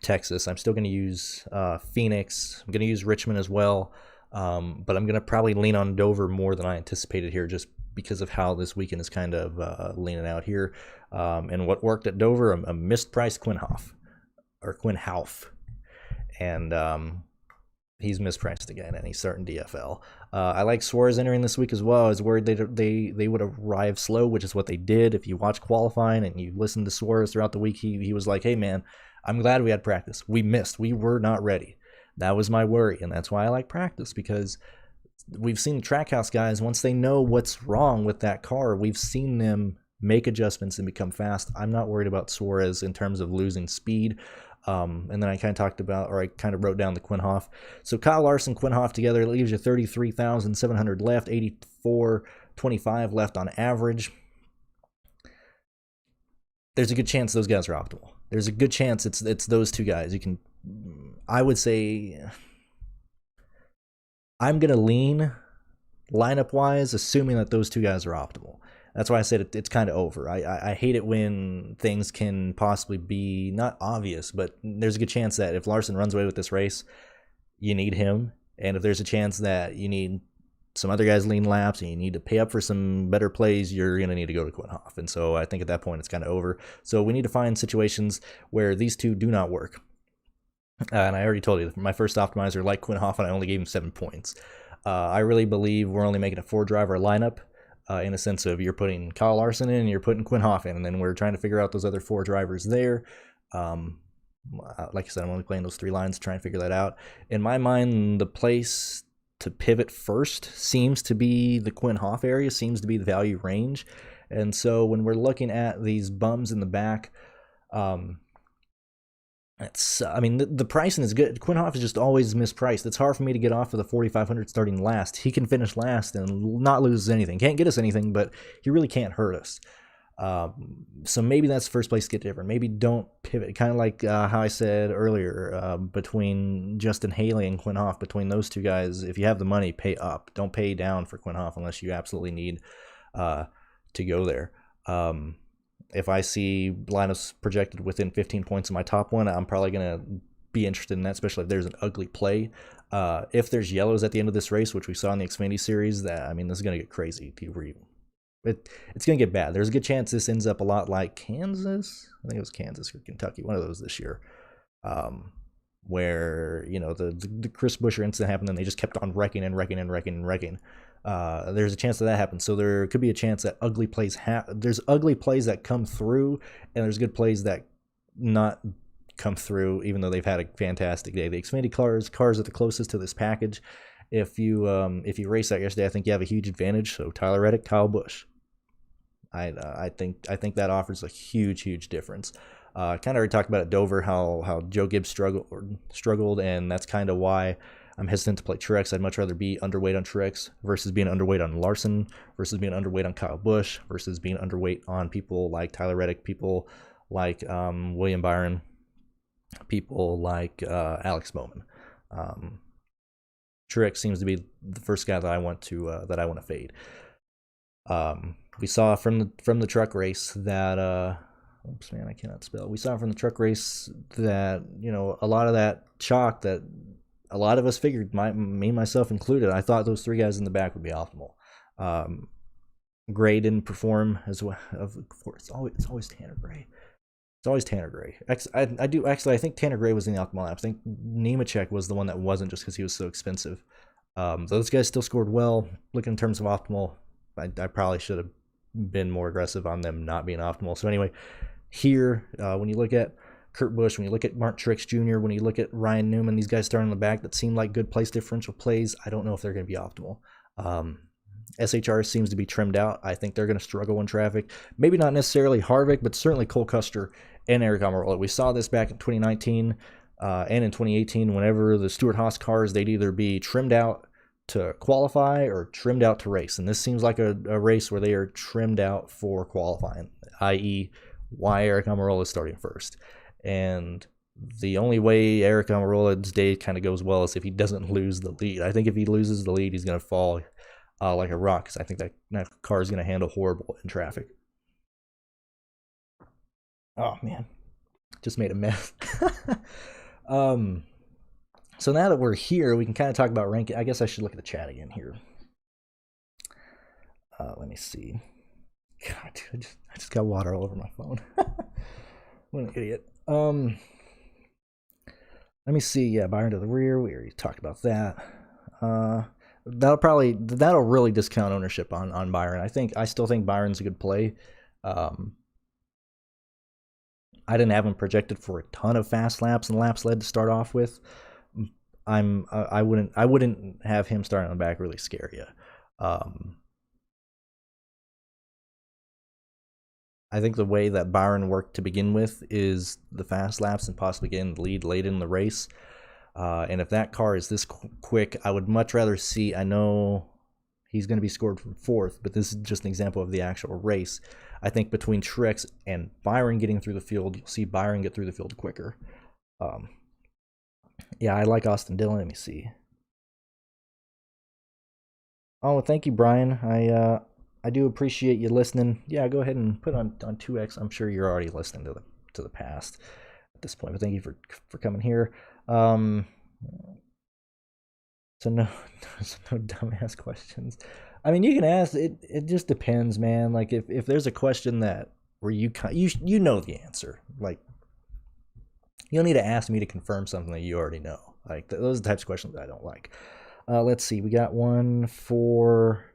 Texas. I'm still going to use Phoenix. I'm going to use Richmond as well. But I'm going to probably lean on Dover more than I anticipated here, just because of how this weekend is kind of leaning out here. And what worked at Dover, a mispriced Quinn Houff. And he's mispriced again, and he's starting DFL. I like Suarez entering this week as well. I was worried they would arrive slow, which is what they did. If you watch qualifying and you listen to Suarez throughout the week, he was like, hey, man, I'm glad we had practice. We missed. We were not ready. That was my worry, and that's why I like practice, because we've seen the Trackhouse guys, once they know what's wrong with that car, we've seen them make adjustments and become fast. I'm not worried about Suarez in terms of losing speed. And then I kind of talked about, or I kind of wrote down the Quinn Houff. So Kyle Larson, Quinn Houff together leaves you 33,700 left, 84.25 left on average. There's a good chance those guys are optimal. There's a good chance it's those two guys. You can, I would say, I'm going to lean lineup-wise, assuming that those two guys are optimal. That's why I said it's kind of over. I hate it when things can possibly be not obvious, but there's a good chance that if Larson runs away with this race, you need him. And if there's a chance that you need some other guys lean laps and you need to pay up for some better plays, you're going to need to go to Quinn Houff. And so I think at that point it's kind of over. So we need to find situations where these two do not work. And I already told you, my first optimizer liked Quinn Houff, and I only gave him 7 points. I really believe we're only making a 4-driver lineup. In the sense of you're putting Kyle Larson in and you're putting Quinn Houff in, and then we're trying to figure out those other 4 drivers there. Like I said, I'm only playing those 3 lines to try and figure that out. In my mind, the place to pivot first seems to be the Quinn Houff area, seems to be the value range. And so when we're looking at these bums in the back, the pricing is good. Quinn Houff is just always mispriced. It's hard for me to get off of the 4,500 starting last. He can finish last and not lose anything. Can't get us anything, but he really can't hurt us. So maybe that's the first place to get different. Maybe don't pivot. Kind of like how I said earlier, between Justin Haley and Quinn Houff, between those two guys, if you have the money, pay up. Don't pay down for Quinn Houff unless you absolutely need to go there. If I see lineups projected within 15 points of my top one, I'm probably going to be interested in that, especially if there's an ugly play. If there's yellows at the end of this race, which we saw in the Xfinity Series, this is going to get crazy. It's going to get bad. There's a good chance this ends up a lot like Kansas. I think it was Kansas or Kentucky, one of those this year. Where, you know, the Chris Buescher incident happened and they just kept on wrecking and wrecking and wrecking and wrecking. There's a chance that happens. So there could be a chance that ugly plays there's ugly plays that come through, and there's good plays that not come through, even though they've had a fantastic day. The Xfinity cars are the closest to this package. If you race that yesterday, I think you have a huge advantage. So Tyler Reddick, Kyle Busch. I think that offers a huge difference. Kind of already talked about at Dover how Joe Gibbs struggled, and that's kind of why I'm hesitant to play Truex. I'd much rather be underweight on Truex versus being underweight on Larson, versus being underweight on Kyle Busch, versus being underweight on people like Tyler Reddick, people like William Byron, people like Alex Bowman. Truex seems to be the first guy that I want to fade. We saw from the truck race that oops, man, I cannot spell. We saw from the truck race that, you know, a lot of that chalk that a lot of us figured, me myself included, I thought those three guys in the back would be optimal. Gray didn't perform as well. Of course, it's always Tanner Gray. It's always Tanner Gray. I think Tanner Gray was in the optimal lap. I think Nemechek was the one that wasn't, just because he was so expensive. Those guys still scored well. Looking in terms of optimal, I probably should have been more aggressive on them not being optimal. So anyway, here, when you look at Kurt Busch, when you look at Martin Truex Jr., when you look at Ryan Newman, these guys starting in the back that seem like good place differential plays, I don't know if they're going to be optimal. SHR seems to be trimmed out. I think they're going to struggle in traffic. Maybe not necessarily Harvick, but certainly Cole Custer and Eric Almirola. We saw this back in 2019 and in 2018. Whenever the Stewart-Haas cars, they'd either be trimmed out to qualify or trimmed out to race. And this seems like a race where they are trimmed out for qualifying, i.e. why Eric Almirola is starting first. And the only way Eric Almirola's day kind of goes well is if he doesn't lose the lead. I think if he loses the lead, he's going to fall like a rock, because I think that car is going to handle horrible in traffic. Oh, man. Just made a mess. So now that we're here, we can kind of talk about ranking. I guess I should look at the chat again here. Let me see. God, dude, I just got water all over my phone. What an idiot. Let me see. Yeah, Byron to the rear. We already talked about that. That'll really discount ownership on Byron. I still think Byron's a good play. I didn't have him projected for a ton of fast laps and laps led to start off with. I wouldn't have him starting on the back really scare you. I think the way that Byron worked to begin with is the fast laps and possibly getting the lead late in the race. And if that car is this quick, I would much rather see, I know he's going to be scored from fourth, but this is just an example of the actual race. I think between Truex and Byron getting through the field, you'll see Byron get through the field quicker. Yeah, I like Austin Dillon. Let me see. Oh, thank you, Brian. I do appreciate you listening. Yeah, go ahead and put on 2X. I'm sure you're already listening to the past at this point, but thank you for coming here. So no dumbass questions. I mean, you can ask. It just depends, man. Like if there's a question that where you know the answer, like you don't need to ask me to confirm something that you already know. Like those are the types of questions that I don't like. Let's see. We got one for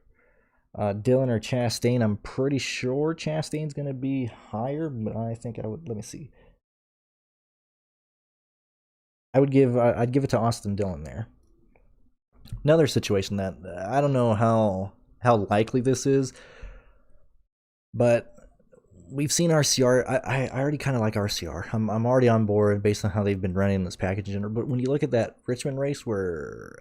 Dylan or Chastain. I'm pretty sure Chastain's going to be higher, but I think I would. Let me see. I'd give it to Austin Dillon there. Another situation that I don't know how likely this is, but we've seen RCR. I already kind of like RCR. I'm already on board based on how they've been running this package. But when you look at that Richmond race where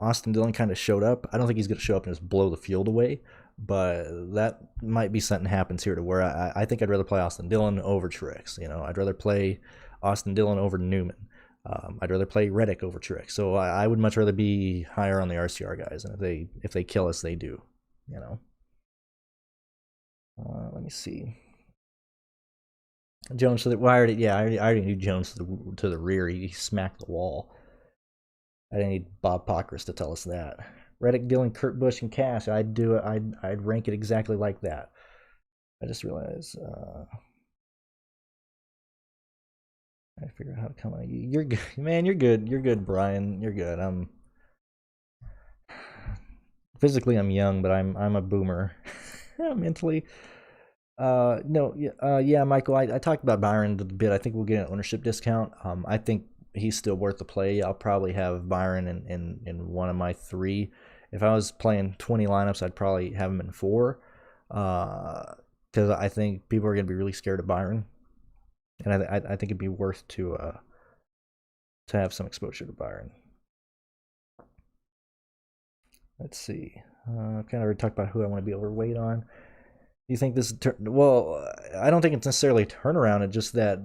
Austin Dillon kind of showed up, I don't think he's going to show up and just blow the field away. But that might be something happens here to where I think I'd rather play Austin Dillon over Truex. You know, I'd rather play Austin Dillon over Newman. I'd rather play Reddick over Truex. So I would much rather be higher on the RCR guys. And if they kill us, they do. You know. Let me see. Jones to the. Well, I already knew Jones to the rear. He smacked the wall. I didn't need Bob Pockris to tell us that. Reddick, Dillon, Kurt Busch, and Cash. I'd rank it exactly like that. I just realized. I figure out how to come on. You're good, man. You're good. You're good, Brian. You're good. I'm physically I'm young, but I'm a boomer mentally. No, yeah, yeah, Michael. I talked about Byron a bit. I think we'll get an ownership discount. I think he's still worth the play. I'll probably have Byron in one of my three. If I was playing 20 lineups, I'd probably have him in four. Because I think people are going to be really scared of Byron, and I think it'd be worth to have some exposure to Byron. Let's see. Kind of already talked about who I want to be overweight on. Do you think this? Well, I don't think it's necessarily a turnaround. It's just that,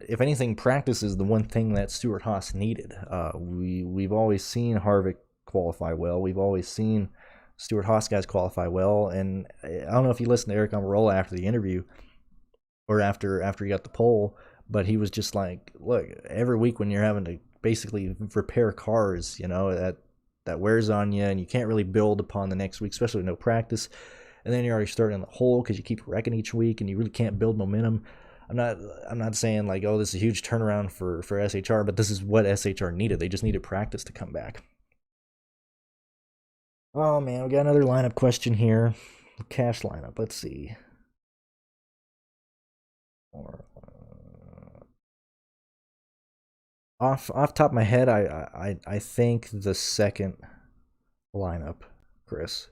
if anything, practice is the one thing that Stewart-Haas needed. We've always seen Harvick qualify well. We've always seen Stewart-Haas guys qualify well. And I don't know if you listened to Eric Almirola after the interview, or after he got the pole, but he was just like, look, every week when you're having to basically repair cars, that wears on you, and you can't really build upon the next week, especially with no practice. And then you're already starting in the hole because you keep wrecking each week, and you really can't build momentum. I'm not saying like, oh, this is a huge turnaround for SHR, but this is what SHR needed. They just needed practice to come back. Oh man, we got another lineup question here. Cash lineup. Let's see. Off top of my head, I think the second lineup, Chris.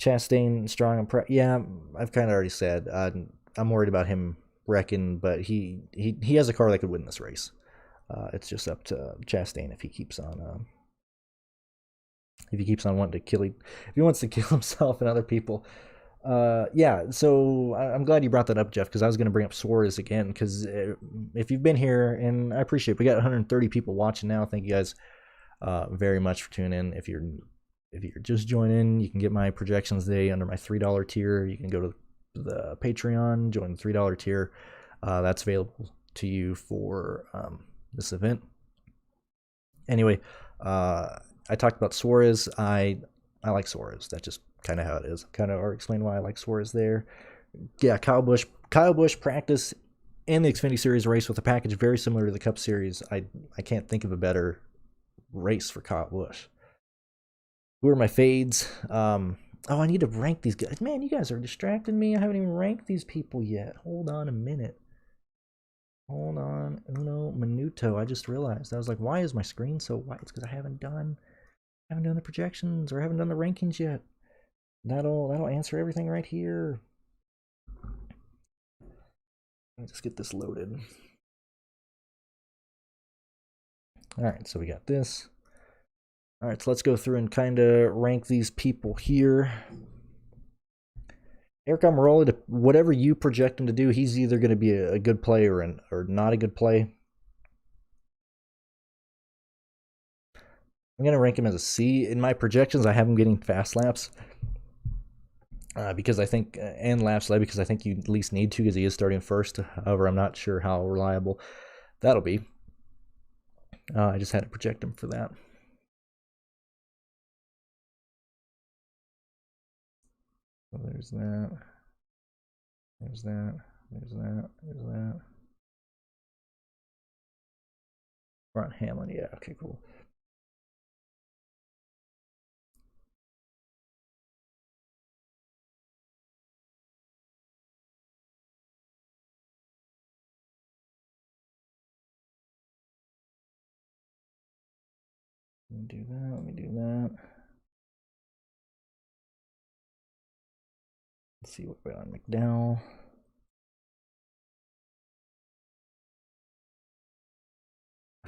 Chastain, Strong, and yeah, I've kind of already said. I'm worried about him wrecking, but he has a car that could win this race. It's just up to Chastain if he keeps on wanting to kill. If he wants to kill himself and other people. Yeah, so I'm glad you brought that up, Jeff, because I was going to bring up Suarez again, because if you've been here, and I appreciate it, we got 130 people watching now. Thank you guys very much for tuning in. If you're just joining, you can get my projections today under my $3 tier. You can go to the Patreon, join the $3 tier. That's available to you for this event. Anyway, I talked about Suarez. I like Suarez. That's just kind of how it is. Kind of already explained why I like Suarez there. Yeah, Kyle Busch practice and the Xfinity Series race with a package very similar to the Cup Series. I can't think of a better race for Kyle Busch. Who are my fades? I need to rank these guys. Man, you guys are distracting me. I haven't even ranked these people yet. Hold on a minute. Hold on. Uno minuto. I just realized. I was like, why is my screen so white? It's because I haven't done the projections, or haven't done the rankings yet. That'll answer everything right here. Let me just get this loaded. All right, so we got this. All right, so let's go through and kind of rank these people here. Eric Almirola, whatever you project him to do, he's either going to be a good play or not a good play. I'm going to rank him as a C. In my projections, I have him getting fast laps. Because I think, and laps led, because I think you at least need to, because he is starting first. However, I'm not sure how reliable that'll be. I just had to project him for that. So there's that. There's that. There's that. There's that. Ron Hamlin, yeah, okay, cool. Let me do that. Let me do that. Let's see what we got on McDowell.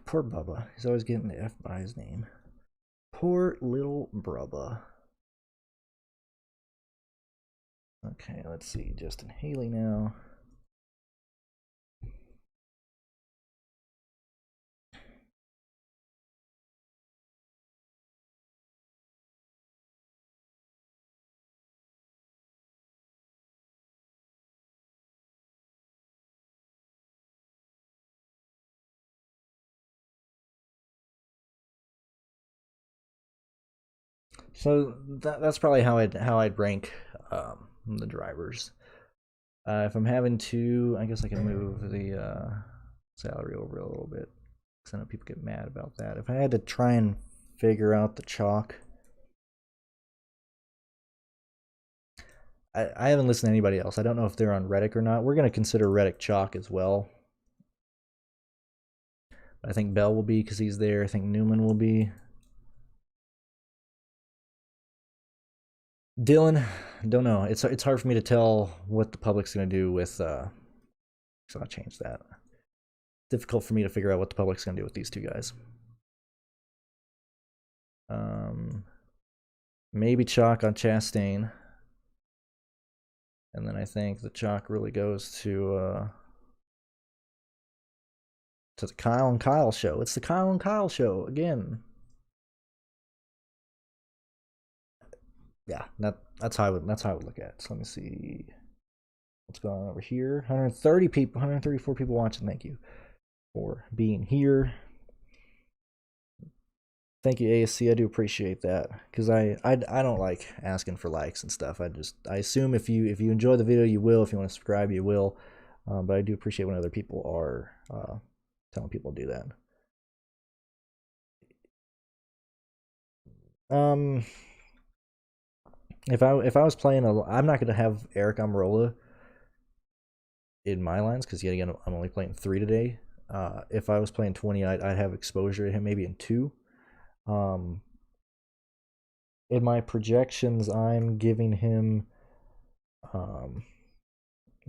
Poor Bubba. He's always getting the F by his name. Poor little Bubba. Okay, let's see. Justin Haley now. So that's probably how I'd rank the drivers. If I'm having to, I guess I can move the salary over a little bit, because I know people get mad about that. If I had to try and figure out the chalk, I haven't listened to anybody else. I don't know if they're on Reddick or not. We're going to consider Reddick chalk as well. I think Bell will be because he's there. I think Newman will be. Dylan, don't know. It's hard for me to tell what the public's going to do with... so I'll change that. Difficult for me to figure out what the public's going to do with these two guys. Maybe chalk on Chastain. And then I think the chalk really goes to the Kyle and Kyle show. It's the Kyle and Kyle show again. Yeah, that's how I would look at it. So let me see what's going on over here. 130 people, 134 people watching. Thank you for being here. Thank you, ASC. I do appreciate that, because I don't like asking for likes and stuff. I assume if you enjoy the video, you will. If you want to subscribe, you will. But I do appreciate when other people are telling people to do that. If I was playing I'm not gonna have Eric Almirola in my lines, because yet again I'm only playing 3 today. If I was playing 20, I'd have exposure to him maybe in 2. In my projections, I'm giving him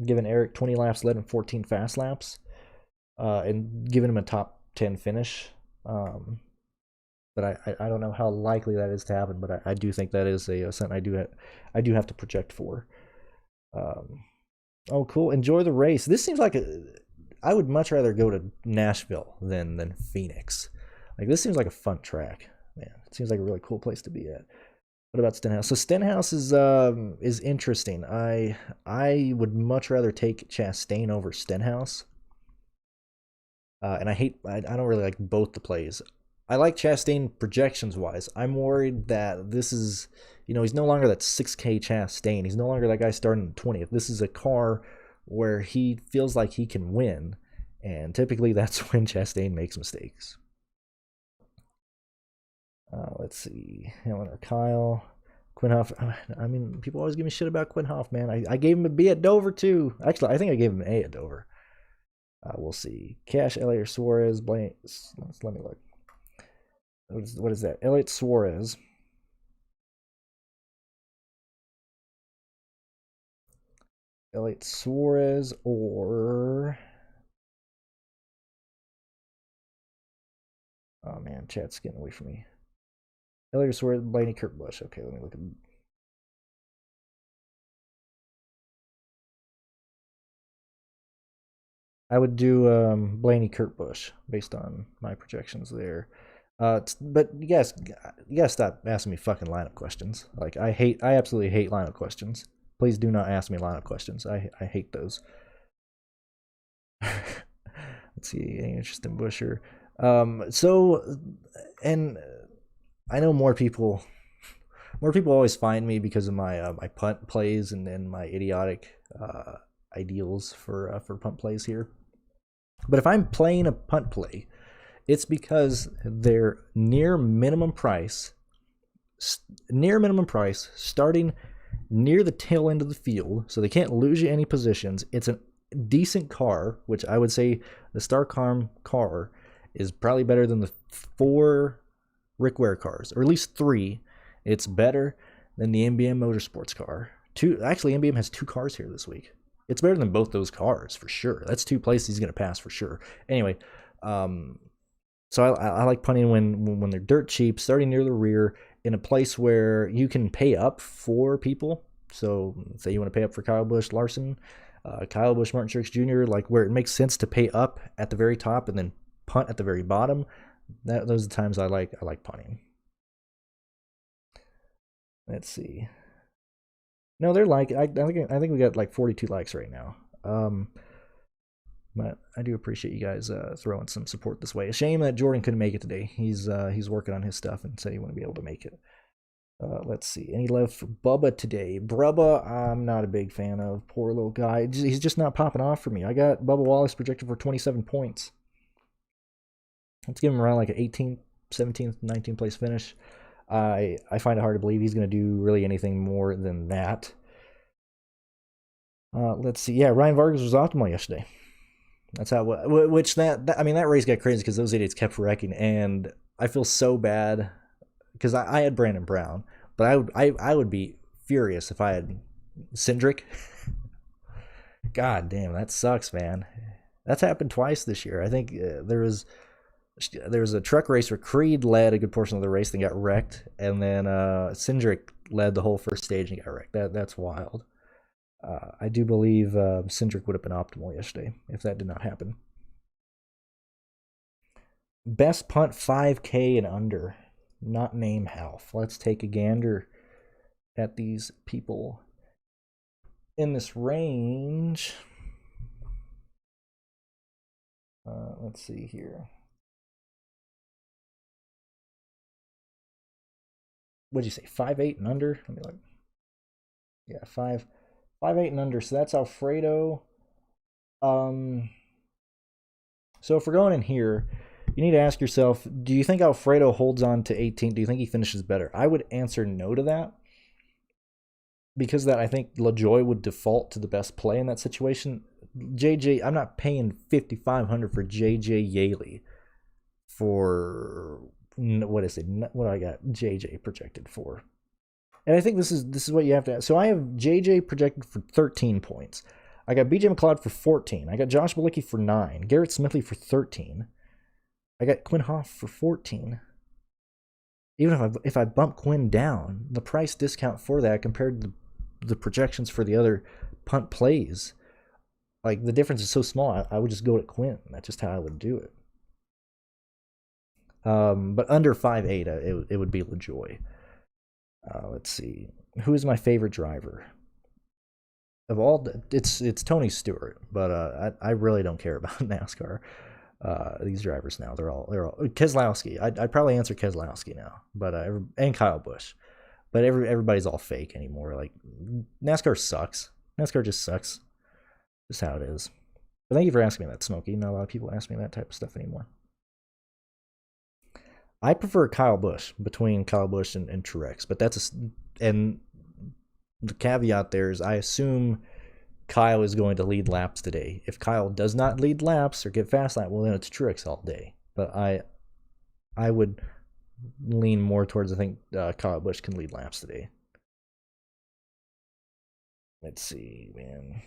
giving Eric 20 laps led and 14 fast laps, and giving him a top 10 finish. But I don't know how likely that is to happen, but I do think that is something I do have to project for. Oh, cool! Enjoy the race. This seems like I would much rather go to Nashville than Phoenix. Like, this seems like a fun track, man. It seems like a really cool place to be at. What about Stenhouse? So Stenhouse is interesting. I would much rather take Chastain over Stenhouse. And I don't really like both the plays. I like Chastain projections wise. I'm worried that this is, he's no longer that 6K Chastain. He's no longer that guy starting in 20th. This is a car where he feels like he can win, and typically that's when Chastain makes mistakes. Let's see. Helen or Kyle. Quinn Houff. I mean, people always give me shit about Quinn Houff, man. I gave him a B at Dover, too. Actually, I think I gave him an A at Dover. We'll see. Cash, Elliott, or Suarez. Blank. Let me look. What is that? Elliott Suarez. Elliott Suarez or... Oh, man. Chat's getting away from me. Elliott Suarez, Blaney, Kurt Busch. Okay, let me look at... I would do Blaney, Kurt Busch based on my projections there. But you guys stop asking me fucking lineup questions. Like, I absolutely hate lineup questions. Please do not ask me lineup questions. I hate those. Let's see, any interest in Busher? So, and I know more people always find me because of my my punt plays and then my idiotic ideals for punt plays here. But if I'm playing a punt play, it's because they're near minimum price, starting near the tail end of the field, so they can't lose you any positions. It's a decent car, which I would say the Star Farm car is probably better than the 4 Rick Ware cars, or at least 3. It's better than the NBM Motorsports car. Actually, NBM has 2 cars here this week. It's better than both those cars for sure. That's 2 places he's going to pass for sure. Anyway, so I like punting when they're dirt cheap, starting near the rear, in a place where you can pay up for people. So say you want to pay up for Kyle Busch, Larson, Kyle Busch, Martin Truex Jr., like where it makes sense to pay up at the very top and then punt at the very bottom. Those are the times I like punting. Let's see. No, they're like I think we got like 42 likes right now. But I do appreciate you guys throwing some support this way. A shame that Jordan couldn't make it today. He's working on his stuff and said he wouldn't be able to make it. Let's see. Any love for Bubba today? Brubba, I'm not a big fan of. Poor little guy. He's just not popping off for me. I got Bubba Wallace projected for 27 points. Let's give him around like an 18th, 17th, 19th place finish. I find it hard to believe he's going to do really anything more than that. Let's see. Yeah, Ryan Vargas was optimal yesterday. That's how. Which I mean, that race got crazy because those idiots kept wrecking, and I feel so bad because I had Brandon Brown, but I would be furious if I had Hendrick. God damn, that sucks, man. That's happened twice this year. I think there was a truck race where Creed led a good portion of the race and got wrecked, and then Hendrick led the whole first stage and got wrecked. That's wild. I do believe Hendrick would have been optimal yesterday if that did not happen. Best punt 5K and under, not name Houff. Let's take a gander at these people in this range. Let's see here. What'd you say? 5'8" and under? Let me look. Yeah, 5'8" and under. So that's Alfredo. So if we're going in here, you need to ask yourself, do you think Alfredo holds on to 18? Do you think he finishes better? I would answer no to that. Because that I think LaJoy would default to the best play in that situation. JJ, I'm not paying $5,500 for JJ Yaley for what is it? What do I got JJ projected for? And I think this is what you have to ask. So I have JJ projected for 13 points. I got BJ McLeod for 14. I got Josh Bilicki for 9. Garrett Smithley for 13. I got Quinn Houff for 14. Even if I bump Quinn down, the price discount for that compared to the projections for the other punt plays, like the difference is so small, I would just go to Quinn. That's just how I would do it. But under 5'8", it would be LaJoy. Let's see. Who is my favorite driver? Of all, it's Tony Stewart, but I really don't care about NASCAR. These drivers now, they're all Keselowski. I'd probably answer Keselowski now, but and Kyle Busch. But everybody's all fake anymore. Like, NASCAR sucks. NASCAR just sucks. Just how it is. But thank you for asking me that, Smokey. Not a lot of people ask me that type of stuff anymore. I prefer Kyle Busch between Kyle Busch and Truex. But and the caveat there is I assume Kyle is going to lead laps today. If Kyle does not lead laps or get fast lap, well, then it's Truex all day. But I would lean more towards, I think Kyle Busch can lead laps today. Let's see, man.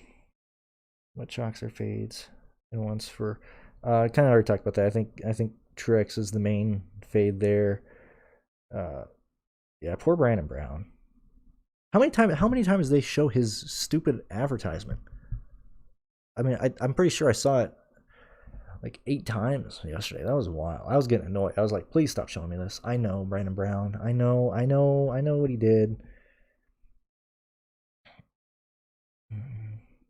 What chalks or fades? And once for kind of already talked about that. I think Truex is the main fade there. Yeah, poor Brandon Brown. How many times they show his stupid advertisement? I mean, I'm pretty sure I saw it like 8 times yesterday. That was wild. I was getting annoyed. I was like, please stop showing me this. I know Brandon Brown. I know what he did.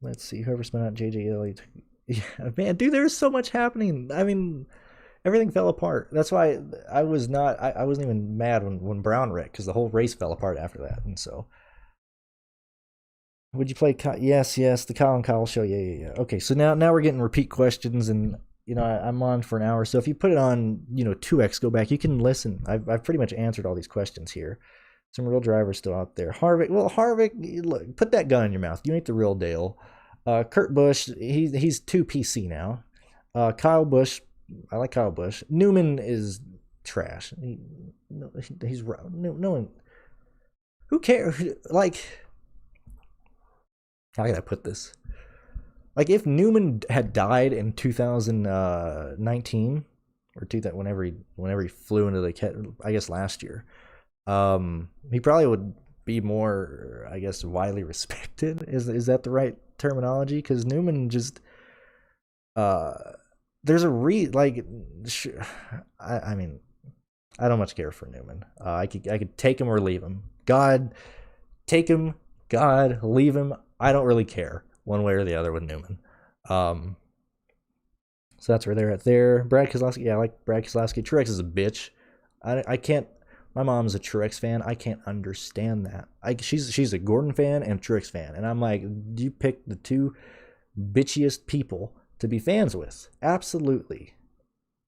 Let's see. Whoever spent out JJ Elliott. Yeah, man, dude, there's so much happening. I mean, everything fell apart. That's why I wasn't even mad when Brown wrecked, because the whole race fell apart after that. And so, would you play? Yes, the Kyle and Kyle show. Yeah. Okay, so now we're getting repeat questions, and I'm on for an hour. So if you put it on 2x, go back. You can listen. I've pretty much answered all these questions here. Some real drivers still out there. Harvick, look, put that gun in your mouth. You ain't the real deal. Kurt Busch, he's 2 PC now. Kyle Busch, I like Kyle Busch. Newman is trash. He's no one. Who cares? Like, how can I put this? Like, if Newman had died in 2019 or whenever he flew into the, I guess last year, he probably would be more, I guess, widely respected. Is that the right terminology? Because Newman just there's a I mean, I don't much care for Newman. I could take him or leave him. God, take him. God, leave him. I don't really care one way or the other with Newman. So that's where they're at there. Brad Keselowski, yeah, I like Brad Keselowski. Truex is a bitch. I can't. My mom's a Truex fan. I can't understand that. She's a Gordon fan and Truex fan, and I'm like, do you pick the 2 bitchiest people to be fans with? Absolutely.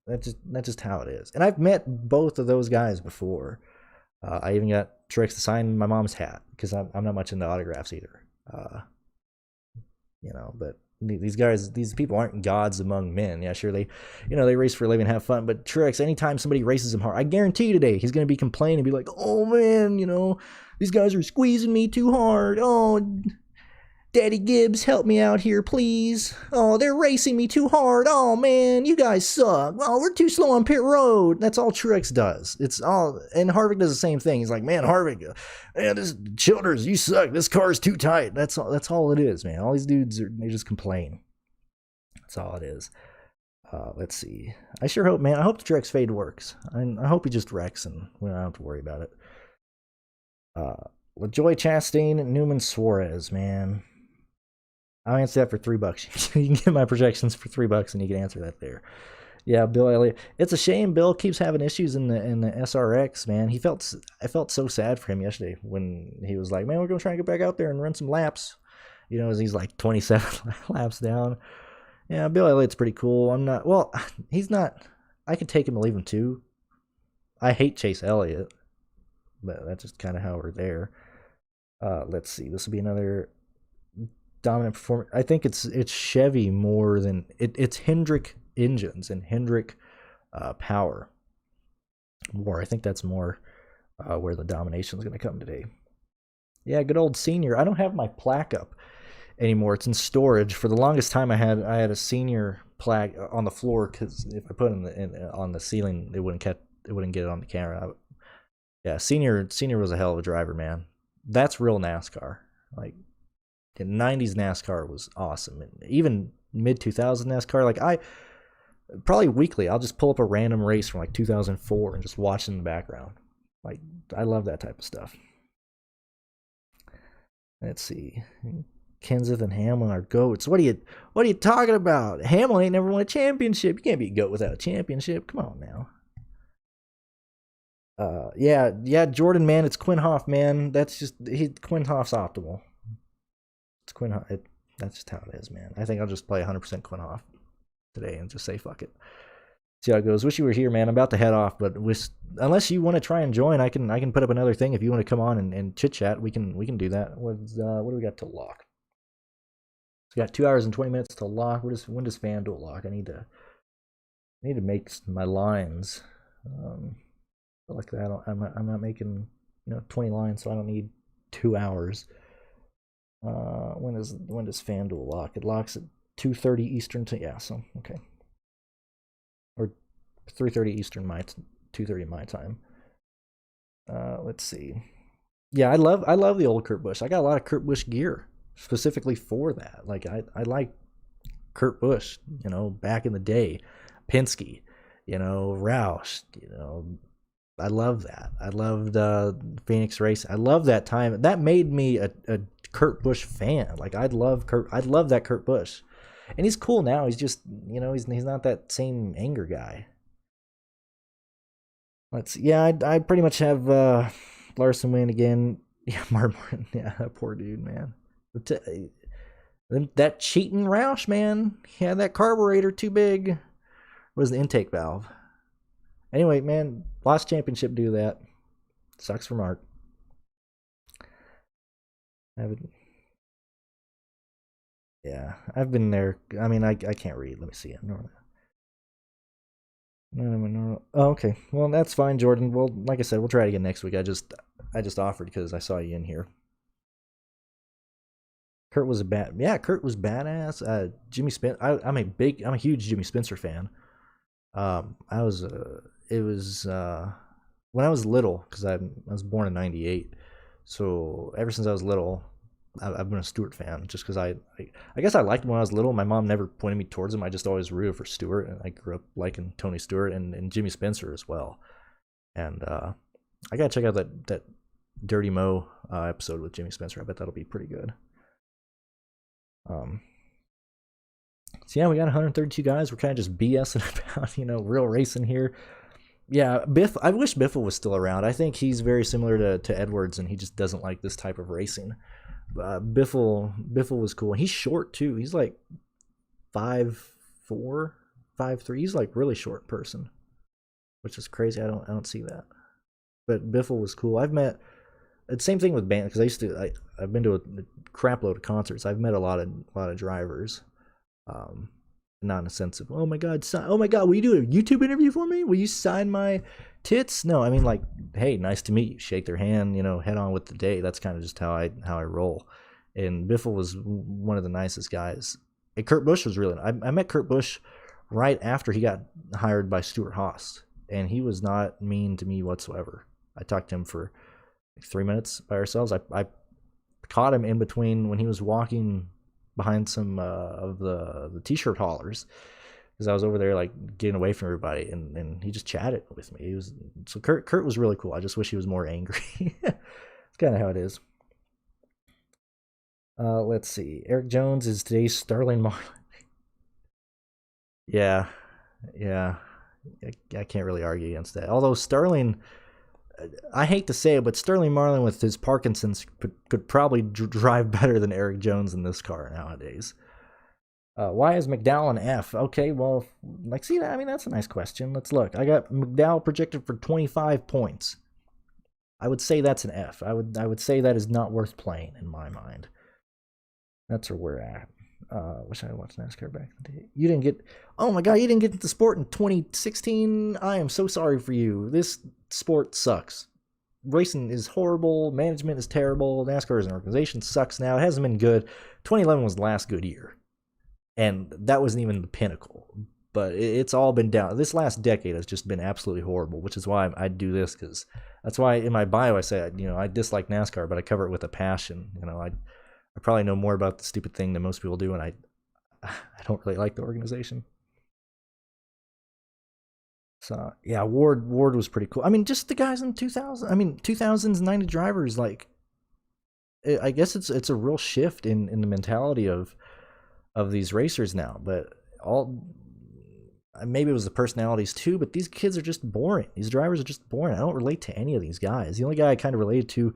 That's just how it is. And I've met both of those guys before. I even got Truex to sign my mom's hat because I'm not much into autographs either. But these people aren't gods among men. Yeah, sure, they race for a living, have fun. But Truex, anytime somebody races him hard, I guarantee you today he's gonna be complaining and be like, "Oh man, these guys are squeezing me too hard. Oh, Daddy Gibbs, help me out here, please. Oh, they're racing me too hard. Oh, man, you guys suck. Oh, we're too slow on pit road." That's all Truex does. It's all, and Harvick does the same thing. He's like, "Man, Harvick, this Childers, you suck. This car's too tight." That's all it is, man. All these dudes, they just complain. That's all it is. Let's see. I sure hope, man. I hope the Truex fade works. I hope he just wrecks and we don't have to worry about it. LaJoy, Chastain, Newman, Suarez, man. I'll answer that for $3. You can get my projections for $3 and you can answer that there. Yeah, Bill Elliott. It's a shame Bill keeps having issues in the SRX, man. I felt so sad for him yesterday when he was like, "Man, we're gonna try and get back out there and run some laps." As he's like 27 laps down. Yeah, Bill Elliott's pretty cool. He's not. I could take him and leave him too. I hate Chase Elliott, but that's just kind of how we're there. Let's see. This will be another dominant performance. I think it's Chevy more than it's Hendrick engines and Hendrick power more. I think that's more where the domination is going to come today. Yeah, good old Senior. I don't have my plaque up anymore. It's in storage. For the longest time, I had a Senior plaque on the floor because if I put it on the ceiling, it wouldn't get it on the camera. Yeah, Senior was a hell of a driver, man. That's real NASCAR. Like, the 90s NASCAR was awesome. And even mid-2000s NASCAR, like probably weekly, I'll just pull up a random race from like 2004 and just watch it in the background. Like, I love that type of stuff. Let's see. Kenseth and Hamlin are GOATs. What are you talking about? Hamlin ain't never won a championship. You can't be a GOAT without a championship. Come on now. Yeah, Jordan, man, it's Quinn Houff, man. Quinn Houff's optimal. It's Quinn Houff. That's just how it is, man. I think I'll just play 100% Quinn Houff today and just say fuck it. See how it goes. Wish you were here, man. I'm about to head off, but unless you want to try and join, I can put up another thing. If you want to come on and chit chat, we can do that. What do we got to lock? So we got 2 hours and 20 minutes to lock. When does FanDuel lock? I need to make my lines. Like that, I'm not making 20 lines, so I don't need 2 hours. When does FanDuel lock? It locks at 2:30 Eastern. Yeah, so okay, or 3:30 Eastern, 2:30 my time. Let's see. Yeah, I love the old Kurt Busch. I got a lot of Kurt Busch gear specifically for that. Like I like Kurt Busch, back in the day, Penske, Roush, I love that. I loved Phoenix Racing. I love that time. That made me a Kurt Busch fan. Like I'd love that Kurt Busch, and he's cool now. He's just he's not that same anger guy. Let's see. Yeah, I pretty much have Larson win again. Yeah, Martin. Yeah, poor dude, man. That cheating Roush, man. He had that carburetor too big. It was the intake valve. Anyway, man, lost championship due to that. Sucks for Mark. I've been there. I mean, I can't read. Let me see it. No. Oh, okay. Well, that's fine, Jordan. Well, like I said, we'll try it again next week. I just offered because I saw you in here. Kurt was badass. Jimmy Spencer. I'm a huge Jimmy Spencer fan. It was when I was little, because I was born in '98, so ever since I was little, I've been a Stewart fan. Just because I guess I liked him when I was little. My mom never pointed me towards him. I just always rooted for Stewart, and I grew up liking Tony Stewart and Jimmy Spencer as well. And I gotta check out that Dirty Mo episode with Jimmy Spencer. I bet that'll be pretty good. So yeah, we got 132 guys. We're kind of just BSing about, real racing here. Yeah, Biff. I wish Biffle was still around. I think he's very similar to Edwards, and he just doesn't like this type of racing. Biffle was cool. He's short too. He's like 5'4", 5'3". He's like really short person, which is crazy. I don't see that. But Biffle was cool. I've met. It's same thing with band because I've been to a crap load of concerts. I've met a lot of drivers. Not in a sense of, oh my god, will you do a YouTube interview for me? Will you sign my tits? No, I mean like, hey, nice to meet you. Shake their hand, head on with the day. That's kind of just how I roll. And Biffle was one of the nicest guys. And Kurt Busch was really. I met Kurt Busch right after he got hired by Stuart Haas, and he was not mean to me whatsoever. I talked to him for like 3 minutes by ourselves. I caught him in between when he was walking behind some of the t-shirt haulers because I was over there like getting away from everybody, and he just chatted with me. Kurt was really cool. I just wish he was more angry. It's kind of how it is. Let's see. Eric Jones is today's Sterling Marlin. Yeah. I can't really argue against that. Although Sterling, I hate to say it, but Sterling Marlin with his Parkinson's could probably drive better than Eric Jones in this car nowadays. Why is McDowell an F? Okay, well, that's a nice question. Let's look. I got McDowell projected for 25 points. I would say that's an F. I would say that is not worth playing in my mind. That's where we're at. Wish I watched NASCAR back in the day. You didn't get into the sport in 2016. I am so sorry for you. This sport sucks. Racing is horrible. Management is terrible. NASCAR as an organization sucks now. It hasn't been good. 2011 was the last good year. And that wasn't even the pinnacle. But it's all been down. This last decade has just been absolutely horrible, which is why I do this, because that's why in my bio I say, I dislike NASCAR, but I cover it with a passion. I probably know more about the stupid thing than most people do, and I don't really like the organization. So yeah, Ward was pretty cool. I mean, just the guys in 2000. I mean, 2000s 90 drivers. Like, I guess it's a real shift in the mentality of these racers now. But maybe it was the personalities too. But these kids are just boring. These drivers are just boring. I don't relate to any of these guys. The only guy I kind of related to,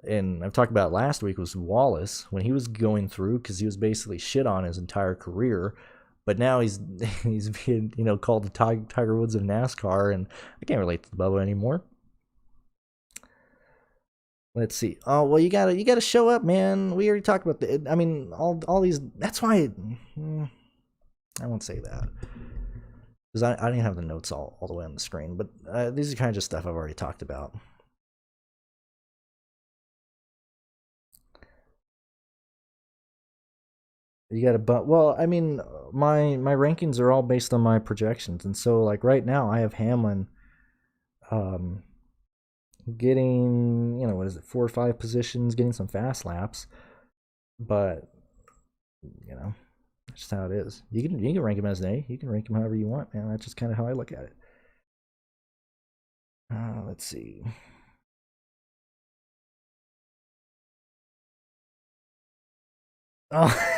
and I've talked about it last week, was Wallace when he was going through, because he was basically shit on his entire career. But now he's being called the Tiger Woods of NASCAR, and I can't relate to the Bubba anymore. Let's see. Oh well, you gotta show up, man. We already talked about all these. That's why I won't say that, because I didn't have the notes all the way on the screen. But these are kind of just stuff I've already talked about. You got to, well, I mean, my rankings are all based on my projections, and so like right now I have Hamlin, getting 4 or 5 positions, getting some fast laps, but that's just how it is. You can rank him as an A, you can rank him however you want, man. That's just kind of how I look at it. Let's see. Oh.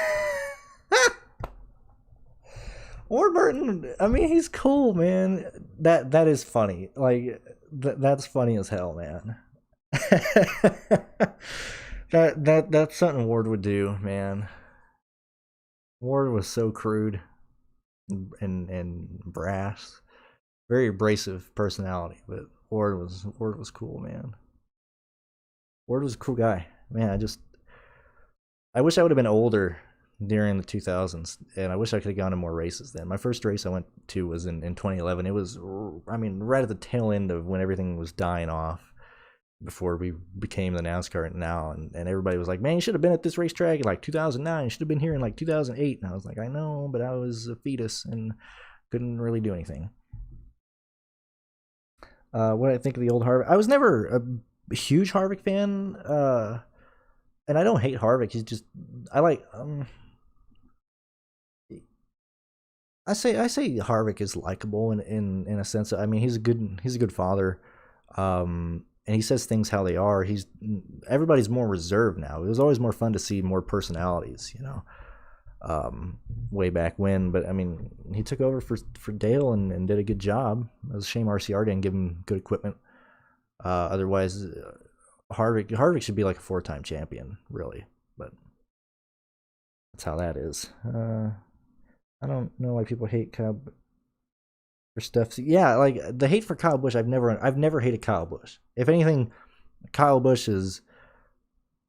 Warburton, I mean, he's cool, man. That is funny. Like that's funny as hell, man. That's something Ward would do, man. Ward was so crude and brass, very abrasive personality, but Ward was cool, man. Ward was a cool guy, man. I wish I would have been older during the 2000s, and I wish I could have gone to more races then. My first race I went to was in 2011. It was, right at the tail end of when everything was dying off before we became the NASCAR now, and everybody was like, man, you should have been at this racetrack in like 2009. You should have been here in like 2008. And I was like, I know, but I was a fetus and couldn't really do anything. What did I think of the old Harvick? I was never a huge Harvick fan, and I don't hate Harvick. He's just, I like, I say Harvick is likable in a sense. He's a good father, and he says things how they are. Everybody's more reserved now. It was always more fun to see more personalities, way back when. But he took over for Dale and did a good job. It was a shame RCR didn't give him good equipment. Otherwise, Harvick should be like a 4-time champion, really. But that's how that is. I don't know why people hate Kyle. for stuff. Yeah, like the hate for Kyle Busch, I've never hated Kyle Busch. If anything, Kyle Busch is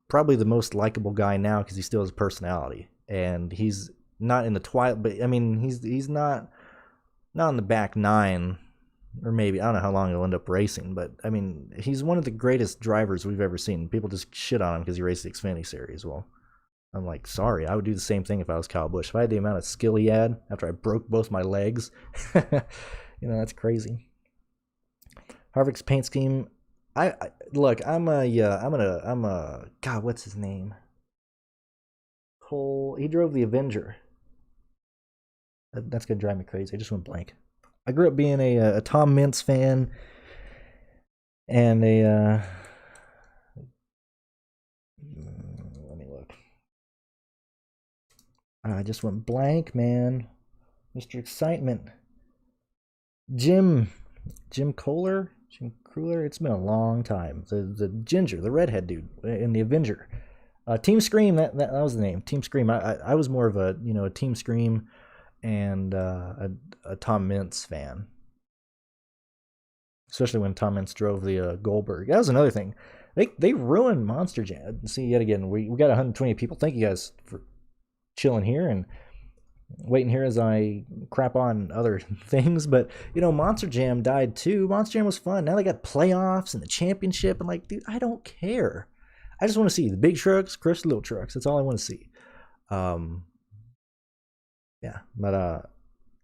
probably the most likable guy now because he still has personality, and he's not in the twilight. But I mean, he's not in the back nine, or maybe I don't know how long he'll end up racing. But I mean, he's one of the greatest drivers we've ever seen. People just shit on him because he raced the Xfinity Series. Well, I'm like, sorry, I would do the same thing if I was Kyle Busch. If I had the amount of skill he had after I broke both my legs, that's crazy. Harvick's paint scheme. I look, I'm a God, what's his name? Cole. He drove the Avenger. That's gonna drive me crazy. I just went blank. I grew up being a Tom Mintz fan and a let me look. I just went blank, man. Mr. Excitement. Jim Kohler? Jim Kruller? It's been a long time. The ginger, the redhead dude in the Avenger. Team Scream, that was the name. Team Scream. I was more of a Team Scream and a Tom Mintz fan. Especially when Tom Mintz drove the Goldberg. That was another thing. They ruined Monster Jam. See, yet again, we got 120 people. Thank you guys for chilling here and waiting here as I crap on other things. But, Monster Jam died too. Monster Jam was fun. Now they got playoffs and the championship. And, like, dude, I don't care. I just want to see the big trucks, Chris, little trucks. That's all I want to see. Yeah, but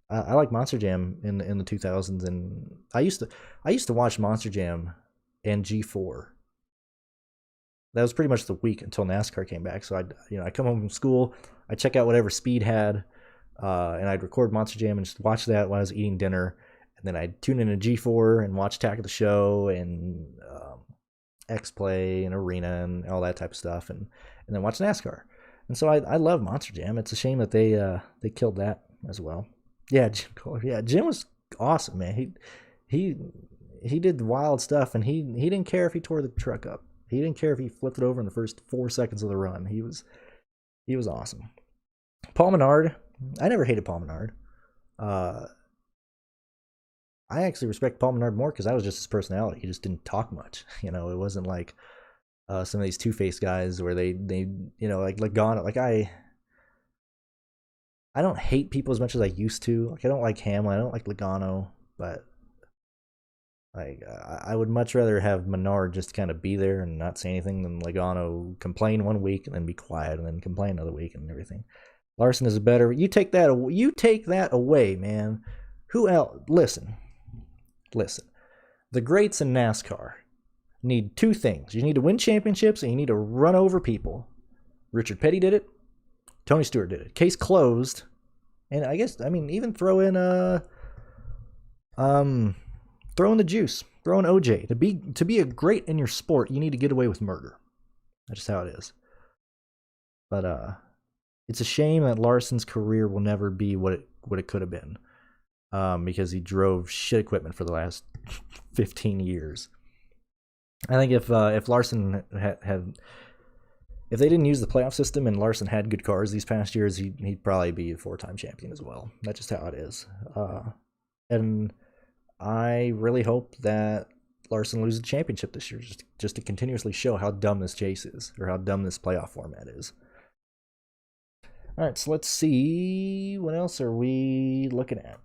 I like Monster Jam in the 2000s, and I used to watch Monster Jam and G4. That was pretty much the week until NASCAR came back. So I come home from school, I check out whatever Speed had, and I'd record Monster Jam and just watch that while I was eating dinner, and then I'd tune in to G4 and watch Attack of the Show and X Play and Arena and all that type of stuff, and then watch NASCAR. And so I love Monster Jam. It's a shame that they killed that as well. Yeah, Jim Kohler. Yeah, Jim was awesome, man. He did wild stuff, and he didn't care if he tore the truck up. He didn't care if he flipped it over in the first 4 seconds of the run. He was awesome. Paul Menard. I never hated Paul Menard. I actually respect Paul Menard more because that was just his personality. He just didn't talk much. It wasn't like some of these two-faced guys where they like Logano. Like I don't hate people as much as I used to. Like I don't like Hamlin. I don't like Logano, but like I would much rather have Menard just kind of be there and not say anything than Logano complain one week and then be quiet and then complain another week and everything. Larson is better. You take that away, man. Who else? Listen. The greats in NASCAR need two things. You need to win championships and you need to run over people. Richard Petty did it. Tony Stewart did it. Case closed. And I guess, even throw in the juice. Throw in OJ. To be a great in your sport, you need to get away with murder. That's just how it is. But it's a shame that Larson's career will never be what it could have been. Because he drove shit equipment for the last 15 years. I think if Larson had if they didn't use the playoff system and Larson had good cars these past years, he'd probably be a 4-time champion as well. That's just how it is. And I really hope that Larson loses the championship this year, just to continuously show how dumb this chase is, or how dumb this playoff format is. All right, so let's see, what else are we looking at?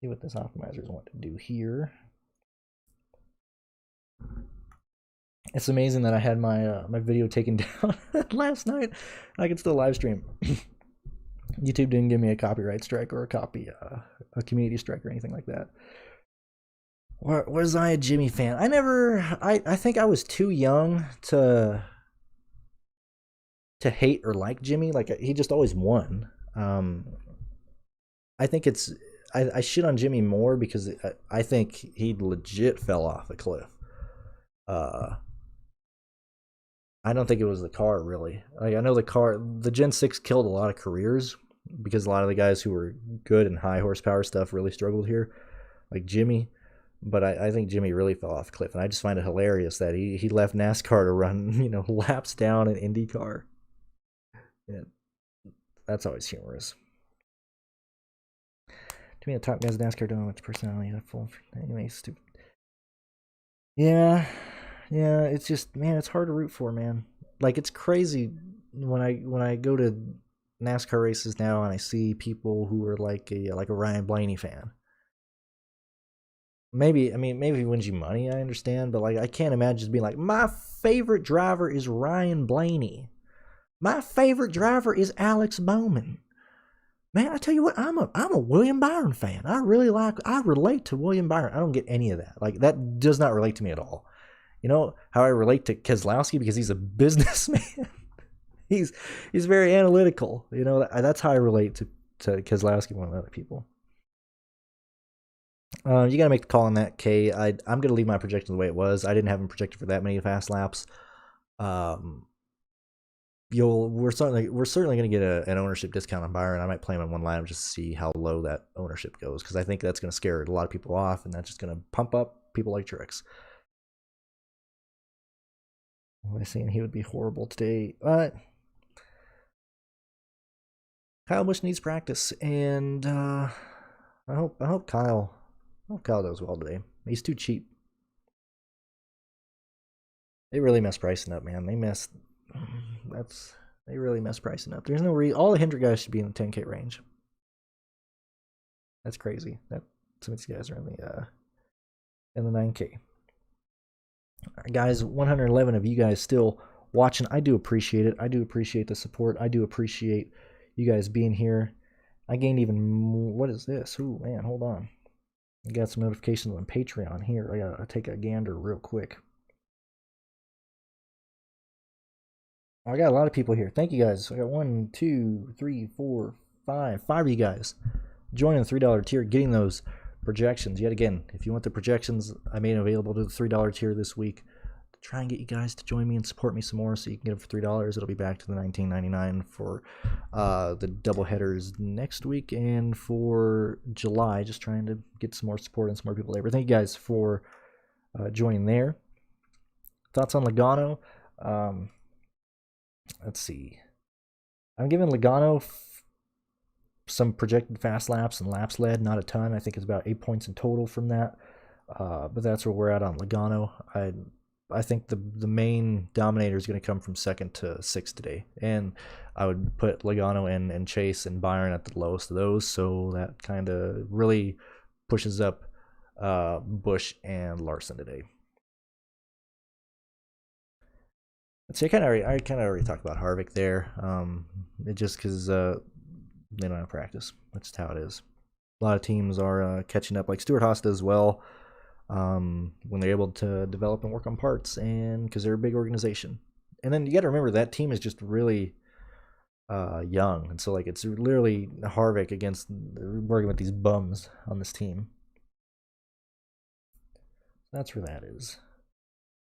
See what this optimizers want to do here. It's amazing that I had my video taken down last night. I could still live stream. YouTube didn't give me a copyright strike or a community strike or anything like that. Was I a Jimmy fan? I think I was too young to hate or like Jimmy. Like, he just always won. I think I shit on Jimmy more because I think he legit fell off a cliff. I don't think it was the car, really. Like, I know the Gen 6 killed a lot of careers because a lot of the guys who were good and high horsepower stuff really struggled here, like Jimmy. But I think Jimmy really fell off a cliff, and I just find it hilarious that he left NASCAR to run laps down an IndyCar. Yeah, that's always humorous. To me, the top guys in NASCAR don't have much personality. Full anyway, stupid. Yeah, it's just, man, it's hard to root for, man. Like, it's crazy when I go to NASCAR races now and I see people who are like a Ryan Blaney fan. Maybe he wins you money, I understand, but like I can't imagine just being like, my favorite driver is Ryan Blaney. My favorite driver is Alex Bowman. Man, I tell you what, I'm a William Byron fan. I relate to William Byron. I don't get any of that. Like, that does not relate to me at all. You know how I relate to Keselowski? Because he's a businessman. he's very analytical. You know, that's how I relate to Keselowski more than other people. You gotta make the call on that, Kay. I'm gonna leave my projection the way it was. I didn't have him projected for that many fast laps. We're certainly gonna get an ownership discount on Byron. I might play him in one lineup just to see how low that ownership goes, because I think that's gonna scare a lot of people off, and that's just gonna pump up people like Truex. I was saying he would be horrible today, but Kyle Busch needs practice, and I hope Kyle does well today. He's too cheap. They really messed pricing up, man. They really messed pricing up. There's no reason. All the Hendrick guys should be in the 10K range. That's crazy. Some of these guys are in the 9K. All right, guys, 111 of you guys still watching. I do appreciate it. I do appreciate the support. I do appreciate you guys being here. I gained even more. What is this? Ooh, man, hold on. I got some notifications on Patreon here. I gotta take a gander real quick. I got a lot of people here. Thank you guys. I got 1, 2, 3, 4, 5 of you guys joining the $3 tier, getting those projections. Yet again, if you want the projections, I made available to the $3 tier this week to try and get you guys to join me and support me some more, so you can get it for $3. It'll be back to the $19.99 for the double headers next week, and for July, just trying to get some more support and some more people there. But thank you guys for joining there. Thoughts on Logano? Let's see. I'm giving Logano some projected fast laps and laps led, not a ton. I think it's about 8 points in total from that. But that's where we're at on Logano. I think the main dominator is going to come from 2nd to 6th today. And I would put Logano and Chase and Byron at the lowest of those, so that kind of really pushes up Busch and Larson today. So I kind of already talked about Harvick there. It just because they don't have practice. That's just how it is. A lot of teams are catching up, like Stuart Haas does well when they're able to develop and work on parts, and because they're a big organization. And then you got to remember that team is just really young, and so like it's literally Harvick against working with these bums on this team. That's where that is.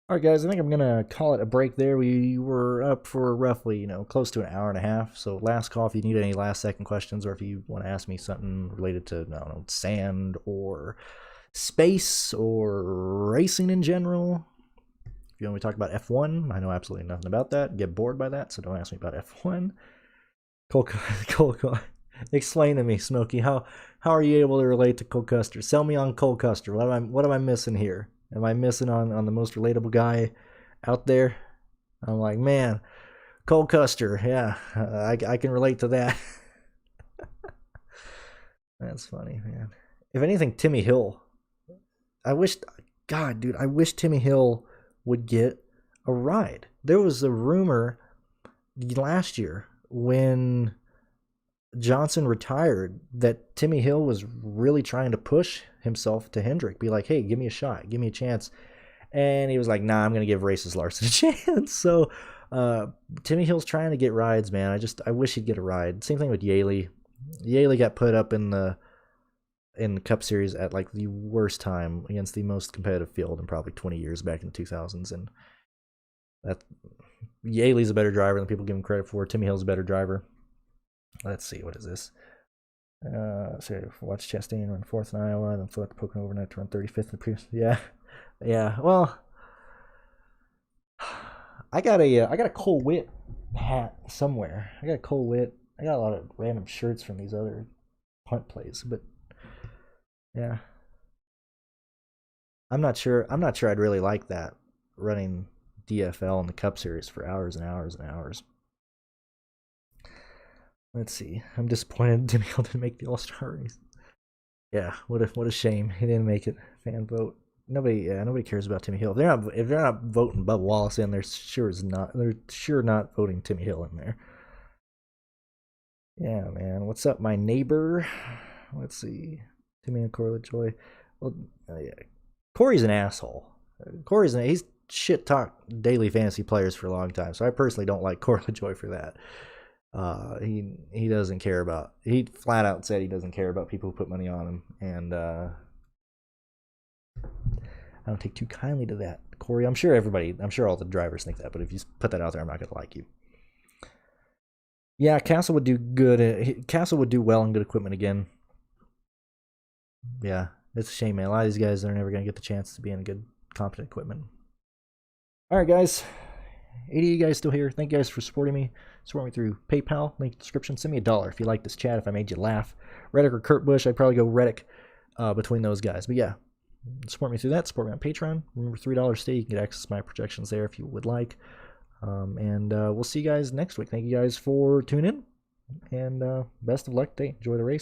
All right, guys, I think I'm going to call it a break there. We were up for roughly, close to an hour and a half. So last call, if you need any last-second questions, or if you want to ask me something related to, I don't know, sand or space or racing in general. If you want me to talk about F1, I know absolutely nothing about that. Get bored by that, so don't ask me about F1. Cole, explain to me, Smokey, how are you able to relate to Cole Custer? Sell me on Cole Custer. What am I missing here? Am I missing on the most relatable guy out there? I'm like, man, Cole Custer. Yeah, I can relate to that. That's funny, man. If anything, Timmy Hill. I wish Timmy Hill would get a ride. There was a rumor last year when Johnson retired that Timmy Hill was really trying to push himself to Hendrick, be like, hey, give me a shot, give me a chance. And he was like, nah, I'm going to give Races Larson a chance. So Timmy Hill's trying to get rides, man. I wish he'd get a ride. Same thing with Yaley. Yaley got put up in the Cup Series at like the worst time against the most competitive field in probably 20 years back in the 2000s. And that Yaley's a better driver than people give him credit for. Timmy Hill's a better driver. Let's see, what is this? So watch Chastain run 4th in Iowa, then flew out to Pocono overnight to run 35th in the previous. Yeah. Well, I got a Cole Witt hat somewhere. I got a Cole Witt. I got a lot of random shirts from these other punt plays, but Yeah. I'm not sure I'd really like that, running DFL in the Cup Series for hours and hours and hours. Let's see. I'm disappointed Timmy Hill didn't make the All-Star race. Yeah, what a shame he didn't make it. Fan vote. Nobody cares about Timmy Hill. If they're not voting Bubba Wallace in, they're sure not voting Timmy Hill in there. Yeah, man. What's up, my neighbor? Let's see. Timmy and Corey LaJoy. Well, yeah. Corey's an asshole. He's shit talked daily fantasy players for a long time, so I personally don't like Corey LaJoy for that. He doesn't care about. He flat out said he doesn't care about people who put money on him, and I don't take too kindly to that, Corey. I'm sure all the drivers think that, but if you put that out there, I'm not gonna like you. Yeah, Castle would do good. Castle would do well in good equipment again. Yeah, it's a shame, man. A lot of these guys are never gonna get the chance to be in good, competent equipment. All right, guys. 80 of you guys still here. Thank you guys for supporting me. Support me through PayPal, link in the description. Send me $1 if you like this chat, if I made you laugh. Reddick or Kurt Busch, I'd probably go Reddick between those guys. But yeah, support me through that. Support me on Patreon. Remember, $3 stay. You can get access to my projections there if you would like. And we'll see you guys next week. Thank you guys for tuning in. And best of luck today. Enjoy the race.